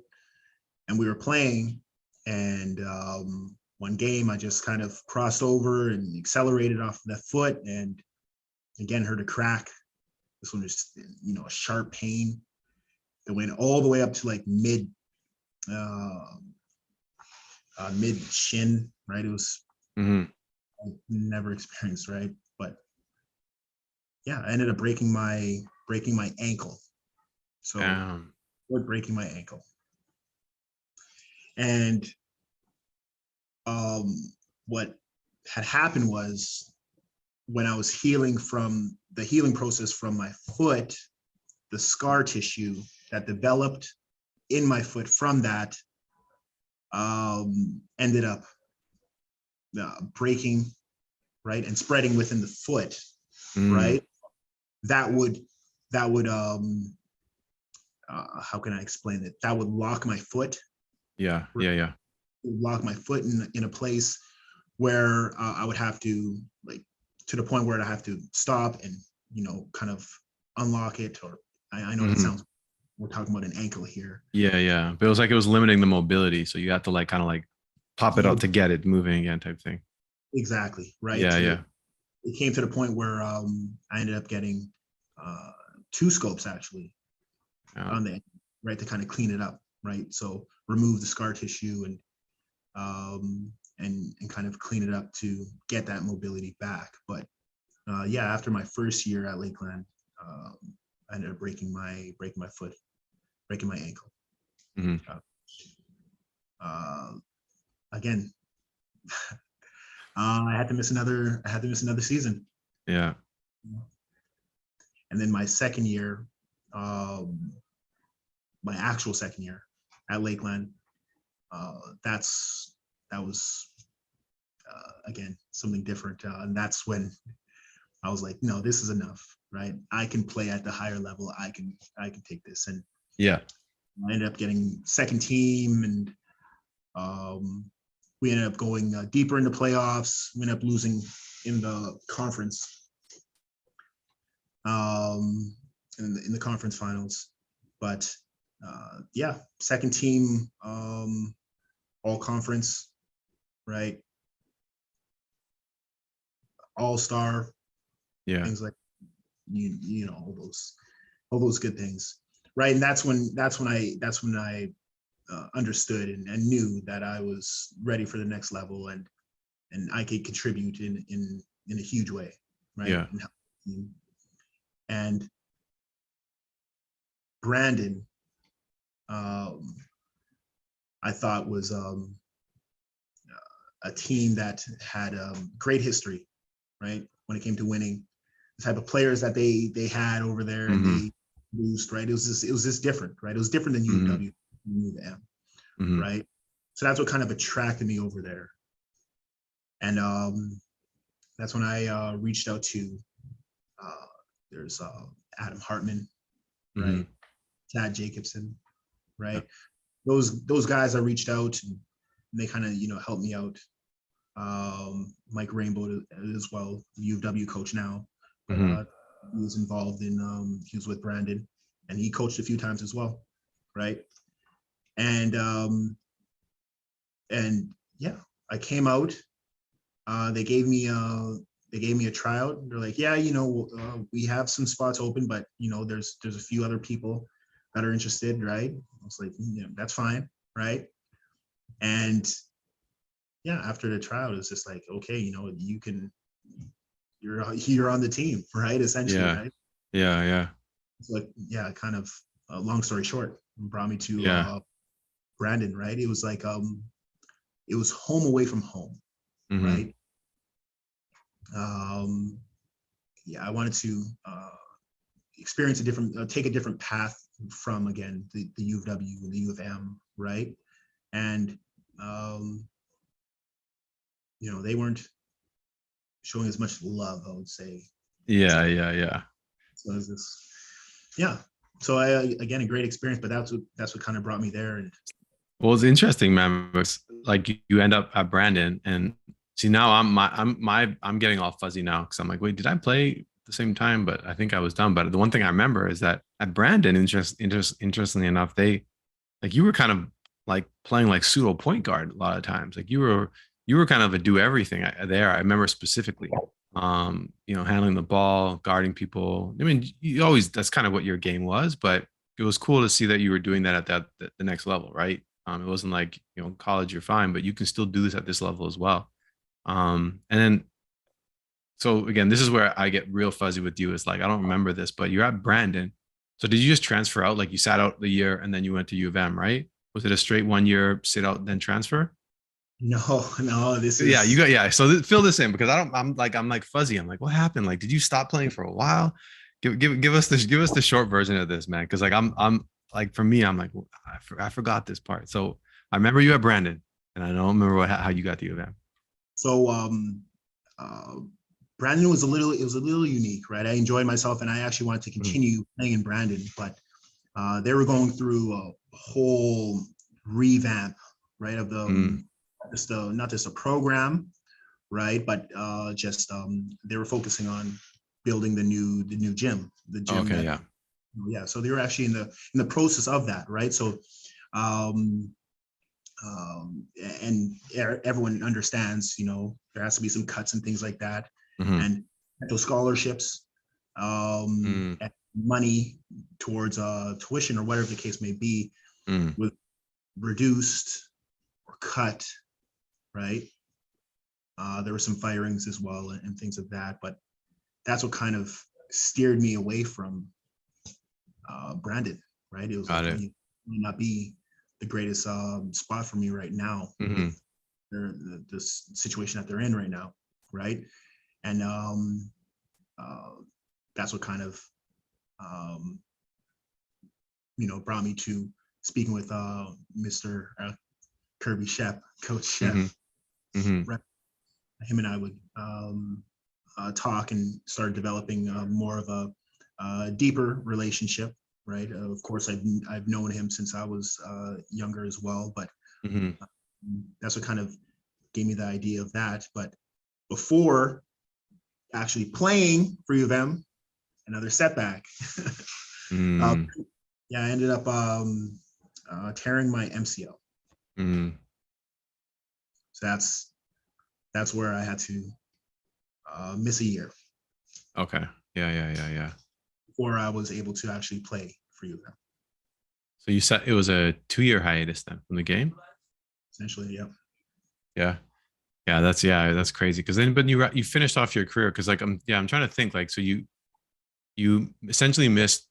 and we were playing. And one game, I just kind of crossed over and accelerated off that foot, and again hurt a crack. This one was, you know, a sharp pain that went all the way up to like mid shin, right? It was I never experienced, right? But yeah, I ended up breaking my ankle. So breaking my ankle. And what had happened was when I was healing from the healing process from my foot, the scar tissue that developed in my foot from that ended up breaking, right, and spreading within the foot, right? That would how can I explain it? That would lock my foot. Yeah. Lock my foot in a place where I would have to, like, to the point where I have to stop and, you know, kind of unlock it. Or I know that sounds, we're talking about an ankle here. Yeah. But it was like it was limiting the mobility, so you have to like kind of like pop it up to get it moving again, type thing. Exactly, right. Yeah. It came to the point where I ended up getting two scopes actually on the, right, to kind of clean it up, right? So remove the scar tissue and kind of clean it up to get that mobility back. But yeah, after my first year at Lakeland, I ended up breaking my foot, breaking my ankle. Mm-hmm. Again, I had to miss another season. Yeah. And then my second year, my actual second year at Lakeland, that was again something different, and that's when I was like, no, this is enough, right? I can play at the higher level. I can take this. And yeah, I ended up getting second team, and we ended up going deeper into playoffs. We ended up losing in the conference, in the conference finals. But yeah, second team, all conference, right? All-star, yeah, things like you know, all those good things, right? And that's when I understood and knew that I was ready for the next level, and I could contribute in a huge way, right? yeah. And Brandon, I thought was a team that had great history, right? When it came to winning, the type of players that they had over there, and Mm-hmm. they used, right? It was just different, right? It was different than Mm-hmm. UW, U of M, Mm-hmm. right? So that's what kind of attracted me over there. And that's when I reached out to there's Adam Hartman, Mm-hmm. right? Chad Jacobson, right? Those guys I reached out, and they kind of, you know, helped me out. Mike Rainbow as well, U of W coach now, but Mm-hmm. he was involved in he was with Brandon, and he coached a few times as well, right? And yeah, I came out. They gave me a tryout. They're like, yeah, you know, we have some spots open, but you know, there's a few other people that are interested, right? I was like, you know, that's fine, right? And yeah, after the tryout, it's just like, okay, you know, you're on the team, right? Essentially, Yeah. right? Yeah. Yeah. So like, yeah, kind of. Long story short, brought me to Yeah. Brandon, right? It was like it was home away from home, Mm-hmm. right? Yeah, I wanted to experience a different, take a different path from, again, the U of W and the U of M, right? And you know, they weren't showing as much love, I would say. Yeah. Yeah. Yeah. So it was this, yeah. So I, again, a great experience, but that's what kind of brought me there. And Well, it's interesting, man. Because like you end up at Brandon, and see now I'm getting all fuzzy now because I'm like, wait, did I play at the same time? But I think I was done. But the one thing I remember is that at Brandon, interestingly enough, they like you were kind of like playing like pseudo point guard a lot of times. Like you were kind of a do everything there. I remember specifically, you know, handling the ball, guarding people. I mean, you always that's kind of what your game was, but it was cool to see that you were doing that at the next level, right? It wasn't like, you know, college you're fine, but you can still do this at this level as well. And then so again, this is where I get real fuzzy with you. It's like I don't remember this, but you're at Brandon. So did you just transfer out? Like you sat out the year and then you went to U of M, right? Was it a straight 1 year sit out then transfer? no, this Yeah, you is got yeah. So fill this in because I don't. I'm like fuzzy. I'm like, what happened? Like, did you stop playing for a while? Give us the short version of this, man. Because like I'm like for me, I'm like well, I forgot this part. So I remember you at Brandon, and I don't remember how you got to U of M. so. Uh, Brandon was it was a little unique, right? I enjoyed myself, and I actually wanted to Mm, continue playing in Brandon, but they were going through a whole revamp, right? Of the mm. not just a program, right? But just they were focusing on building the new gym, the gym Okay, that, yeah. yeah. So they were actually in the process of that, right? So um, um, and everyone understands, you know, there has to be some cuts and things like that, Hmm. and those scholarships, and money towards tuition or whatever the case may be was reduced or cut, right? There were some firings as well and things of that, but that's what kind of steered me away from Brandon, right? It was like, it may not be the greatest spot for me right now. The situation that they're in right now, right? And that's what kind of brought me to speaking with Mr. Kirby Schepp, Coach Schepp. Him and I would talk and start developing more of a deeper relationship, right? Of course, I've known him since I was younger as well, but that's what kind of gave me the idea of that. But before actually playing for U of M, another setback. I ended up tearing my MCL. So that's where I had to miss a year. Okay. Yeah. Before I was able to actually play for U of M. So you said it was a 2-year hiatus then from the game? Essentially, yeah. Yeah, that's crazy. Because then, but you finished off your career because I'm trying to think so you essentially missed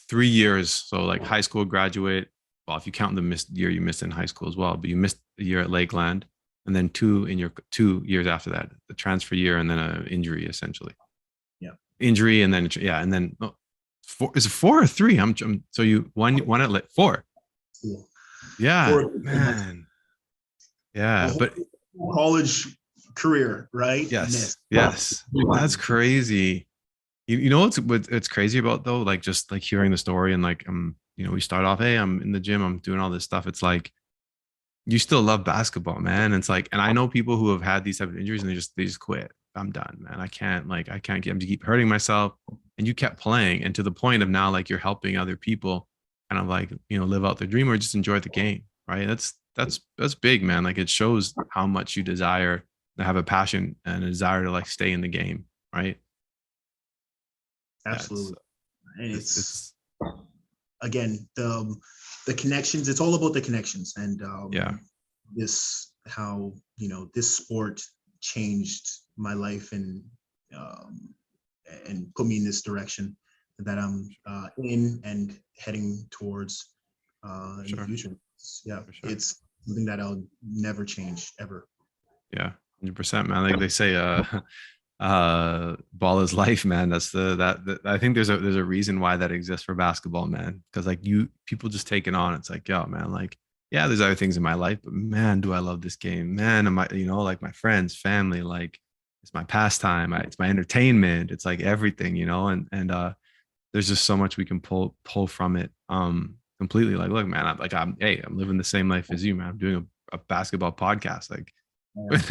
3 years. So like high school graduate. Well, if you count the year you missed in high school as well, but you missed a year at Lakeland, and then 2 in your 2 years after that, the transfer year, and then an injury essentially. Yeah. Injury and then and then 4 is it 4 or 3? So you won at 4. Cool. Yeah, 4, man. Yeah, but college career, right? Yes. That's crazy. You know what's crazy about though, like just like hearing the story and like we start off, hey, I'm in the gym, I'm doing all this stuff. It's like you still love basketball, man. It's like, and I know people who have had these type of injuries and they just quit. I'm done, man. I can't keep hurting myself. And you kept playing, and to the point of now, like you're helping other people kind of like live out their dream or just enjoy the game, right? That's big, man. Like it shows how much you desire to have a passion and a desire to like stay in the game, right? Absolutely. And it's again the connections. It's all about the connections, and this how this sport changed my life and put me in this direction that I'm in and heading towards in the future. It's something that I'll never change ever. Yeah, 100%, man. Like they say, ball is life, man. That's I think there's a reason why that exists for basketball, man. Because like people just take it on. It's like, yo, man, like, yeah, there's other things in my life, but man, do I love this game, man. Am I, like my friends, family, like it's my pastime, it's my entertainment, it's like everything, and there's just so much we can pull from it. Completely. Like, look, man, I'm living the same life as you, man. I'm doing a basketball podcast, like,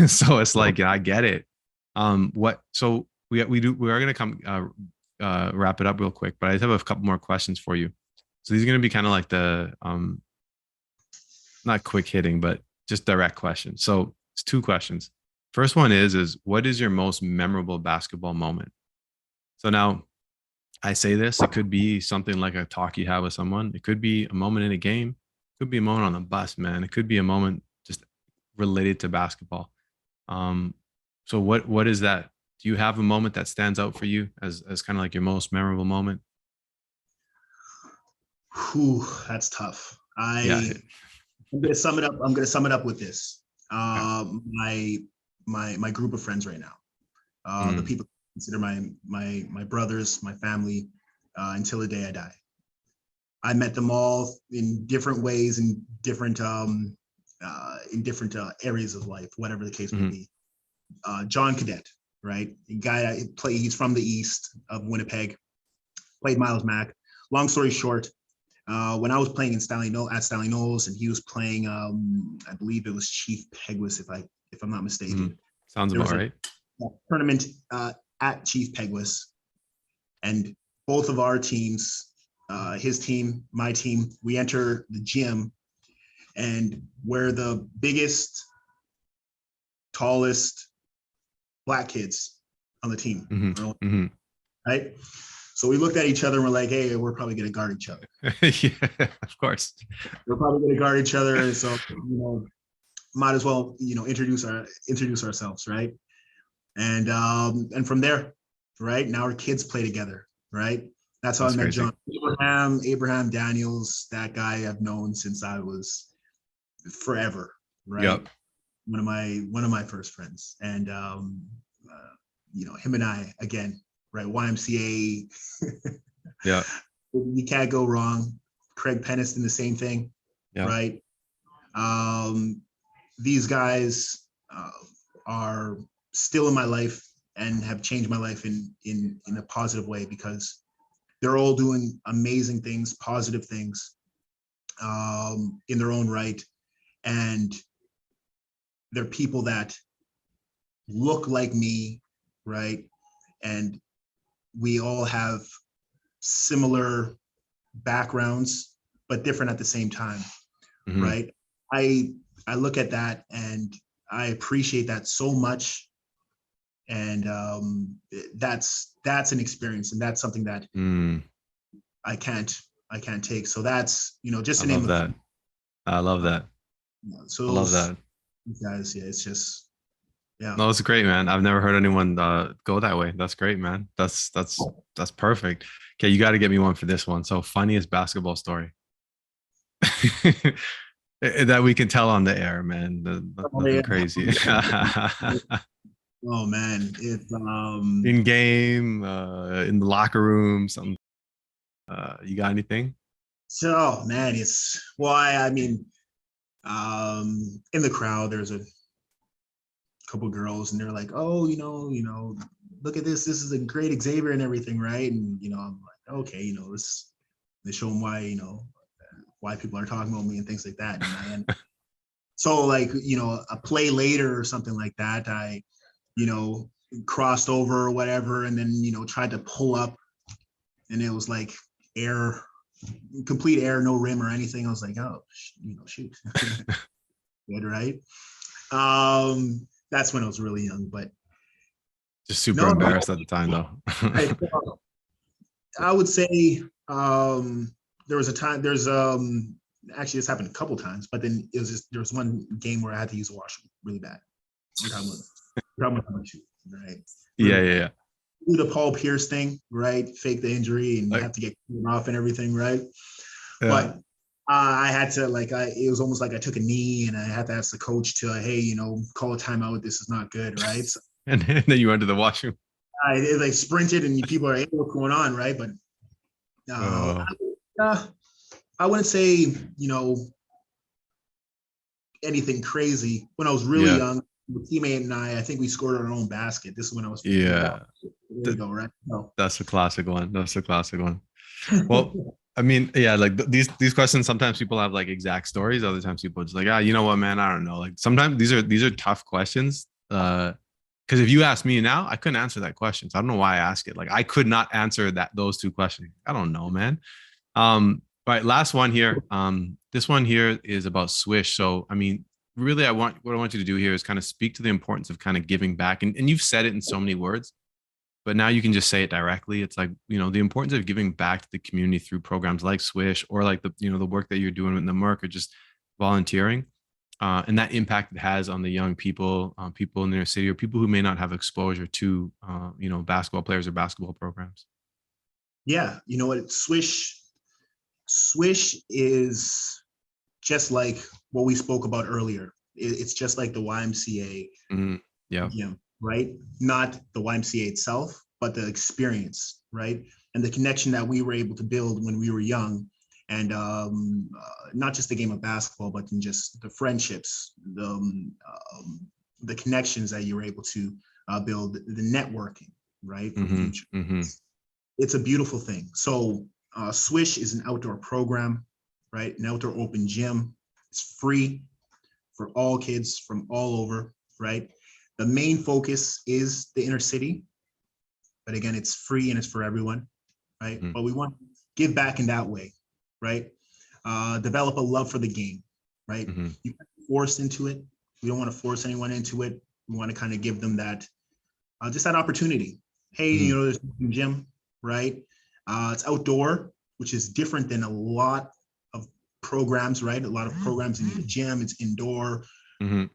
so it's like, I get it. So we are going to come wrap it up real quick, but I just have a couple more questions for you. So these are going to be kind of like the not quick hitting, but just direct questions. So it's 2 questions. First one is what is your most memorable basketball moment? So now I say this, it could be something like a talk you have with someone. It could be a moment in a game. It could be a moment on the bus, man. It could be a moment just related to basketball. So what is that? Do you have a moment that stands out for you as kind of like your most memorable moment? Whew, that's tough. I'm gonna sum it up with this. My group of friends right now, the people I consider my brothers, my family, until the day I die. I met them all in different ways, in different areas of life, whatever the case may be. John Cadet, right? The guy he's from the east of Winnipeg, played Miles Mack. Long story short, when I was playing at Stanley Knowles, and he was playing, I believe it was Chief Peguis, if I'm not mistaken. Sounds about right. Tournament at Chief Peguis, and both of our teams, his team, my team, we enter the gym, and we're the biggest, tallest Black kids on the team. right? So we looked at each other and we're like, hey, we're probably going to guard each other. Yeah, of course. We're probably going to guard each other. And so, might as well, introduce ourselves, right? And from there, right, now our kids play together, right? That's how I met crazy. John. Abraham Daniels, that guy I've known since I was forever, right? Yep. One of my first friends. And him and I, again, right, YMCA. Yeah. You can't go wrong. Craig Peniston, the same thing, right? These guys are still in my life and have changed my life in a positive way, because they're all doing amazing things, positive things in their own right. And they're people that look like me, right? And we all have similar backgrounds, but different at the same time, right? I look at that and I appreciate that so much. And that's an experience, and that's something that I can't take. So that's, just the name of that. I love that. So I love that. Guys, yeah, it's just, yeah. No, it's great, man. I've never heard anyone go that way. That's great, man. That's perfect. Okay, you got to get me one for this one. So, funniest basketball story that we can tell on the air, man. Nothing crazy. Oh man, it's in game, in the locker room, something. You got anything? So man, it's why I mean, in the crowd, there's a couple girls, and they're like, "Oh, look at this. This is a great Xavier and everything, right?" And I'm like, "Okay, they show them why, why people are talking about me and things like that." And so, like, a play later or something like that, I, crossed over or whatever, and then tried to pull up, and it was like air. Complete air, no rim or anything. I was like, oh, shoot. Good, right? That's when I was really young, but just super embarrassed at the time, though. I would say there was a time. There's actually this happened a couple times, but then there was one game where I had to use a washroom really bad. Right? Yeah. Do the Paul Pierce thing, right? Fake the injury and have to get off and everything, right? Yeah. But I had to, it was almost like I took a knee, and I had to ask the coach to, hey, call a timeout. This is not good, right? So, and then you went to the washroom. I sprinted, and people are, hey, what's going on, right? But I wouldn't say, anything crazy. When I was really young, the teammate and I think we scored our own basket. This is when I was 15. Yeah. There you go, right? So. That's a classic one. Well, I mean, yeah, like these questions, sometimes people have like exact stories. Other times people are just like, you know what, man, I don't know. Like sometimes these are tough questions. Because if you ask me now, I couldn't answer that question. So I don't know why I ask it. Like I could not answer those two questions. I don't know, man. All right, last one here. This one here is about SWISH. So I mean, really, what I want you to do here is kind of speak to the importance of kind of giving back. And you've said it in so many words, but now you can just say it directly. It's like, the importance of giving back to the community through programs like SWISH, or like the work that you're doing in the Merc, or just volunteering, and that impact it has on the young people, people in their city, or people who may not have exposure to, basketball players or basketball programs. Yeah. You know what? SWISH is just like what we spoke about earlier. It's just like the YMCA. Mm-hmm. Yeah. Right? Not the YMCA itself, but the experience, right? And the connection that we were able to build when we were young. And not just the game of basketball, but in just the friendships, the connections that you were able to build, the networking, right? For the future. Mm-hmm. It's a beautiful thing. So SWISH is an outdoor program, right? An outdoor open gym. It's free for all kids from all over, right? The main focus is the inner city, but again, it's free and it's for everyone, right? Mm-hmm. But we want to give back in that way, right? Develop a love for the game, right? Mm-hmm. You can't be forced into it. We don't want to force anyone into it. We want to kind of give them that, just that opportunity. Hey, there's a gym. right? It's outdoor, which is different than a lot of programs, right? A lot of programs in the gym, it's indoor. Mm-hmm.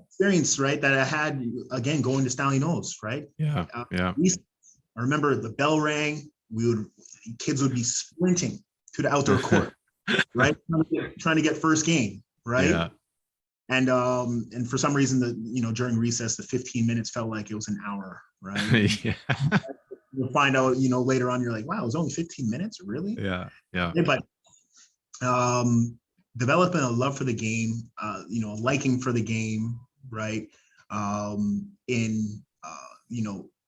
Experience, right, that I had, again, going to Stanley Knowles, right? Yeah. I remember the bell rang, kids would be sprinting to the outdoor court, right? Trying to get first game, right? Yeah. And for some reason, during recess, the 15 minutes felt like it was an hour, right? Yeah. You'll find out, later on, you're like, wow, it was only 15 minutes, really? Yeah. But developing a love for the game, a liking for the game, right? In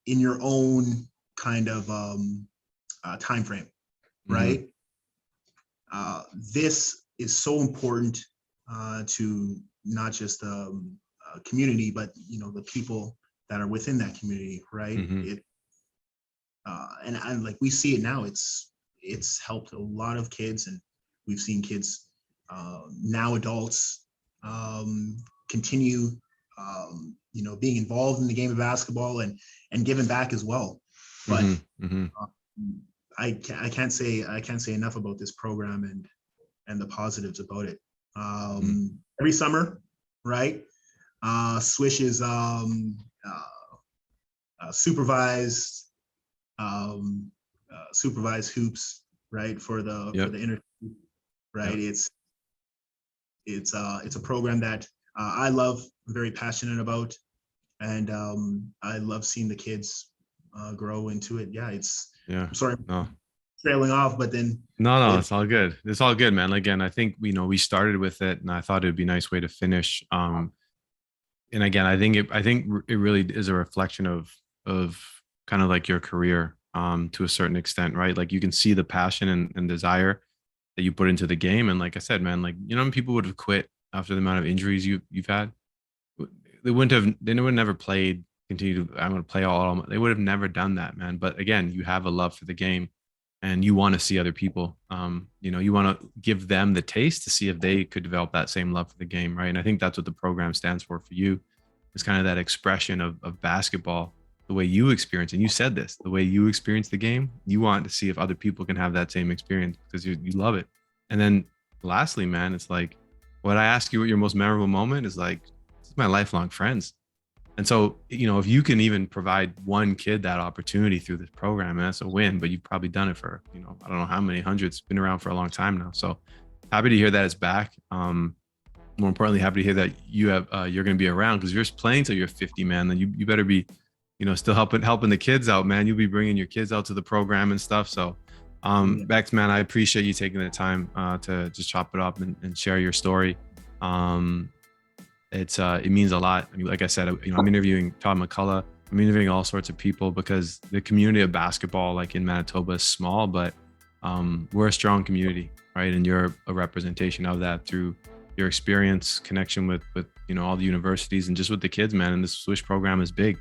your own kind of time frame, right? This is so important to not just the community, but the people that are within that community, right? And like we see it now, it's helped a lot of kids, and we've seen kids now adults continue being involved in the game of basketball and giving back as well. But I can't say enough about this program and the positives about it. Every summer, right? SWISH is supervised hoops, right? For the inner, right? Yep. It's a program that I love, I'm very passionate about, and I love seeing the kids grow into it. I'm sorry, trailing off, but then no, it's all good. It's all good, man. Again, I think we started with it, and I thought it would be a nice way to finish. And again, I think it really is a reflection of kind of like your career to a certain extent, right? Like you can see the passion and desire that you put into the game. And like I said, man, like, people would have quit after the amount of injuries you've had. They would have never played, I'm going to play all. They would have never done that, man. But again, you have a love for the game and you want to see other people, you want to give them the taste to see if they could develop that same love for the game. Right. And I think that's what the program stands for you. It's kind of that expression of basketball, the way you experience, and you said this, the way you experience the game, you want to see if other people can have that same experience because you love it. And then lastly, man, it's like, what I ask you what your most memorable moment is, like, this is my lifelong friends. And so, if you can even provide one kid that opportunity through this program, and that's a win, but you've probably done it for, I don't know how many hundreds, been around for a long time now. So happy to hear that it's back. More importantly, happy to hear that you're going to be around, because you're playing till you're 50, man. Then you better be, still helping the kids out, man. You'll be bringing your kids out to the program and stuff. So, Bex, man, I appreciate you taking the time to just chop it up and share your story. It means a lot. I mean, like I said, I'm interviewing Todd McCullough. I'm interviewing all sorts of people because the community of basketball, like in Manitoba, is small, but we're a strong community, right? And you're a representation of that through your experience, connection with all the universities, and just with the kids, man. And this SWISH program is big.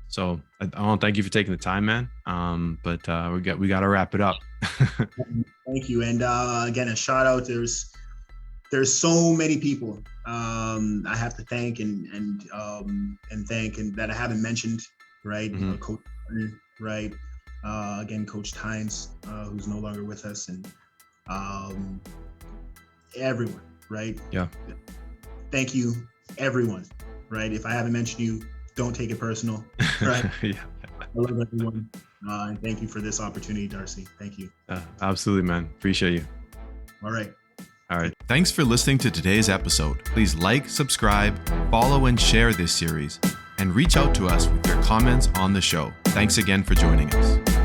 So I want to thank you for taking the time, man. But we got to wrap it up. Thank you. And again, a shout out. There's so many people I have to thank and thank, and that I haven't mentioned, right? Coach, right? Again, Coach Tynes, who's no longer with us, and everyone, right? Yeah. Thank you, everyone, right? If I haven't mentioned you, don't take it personal, right? Yeah. I love everyone. And thank you for this opportunity, Darcy. Thank you. Absolutely, man. Appreciate you. All right. Thanks for listening to today's episode. Please like, subscribe, follow, and share this series, and reach out to us with your comments on the show. Thanks again for joining us.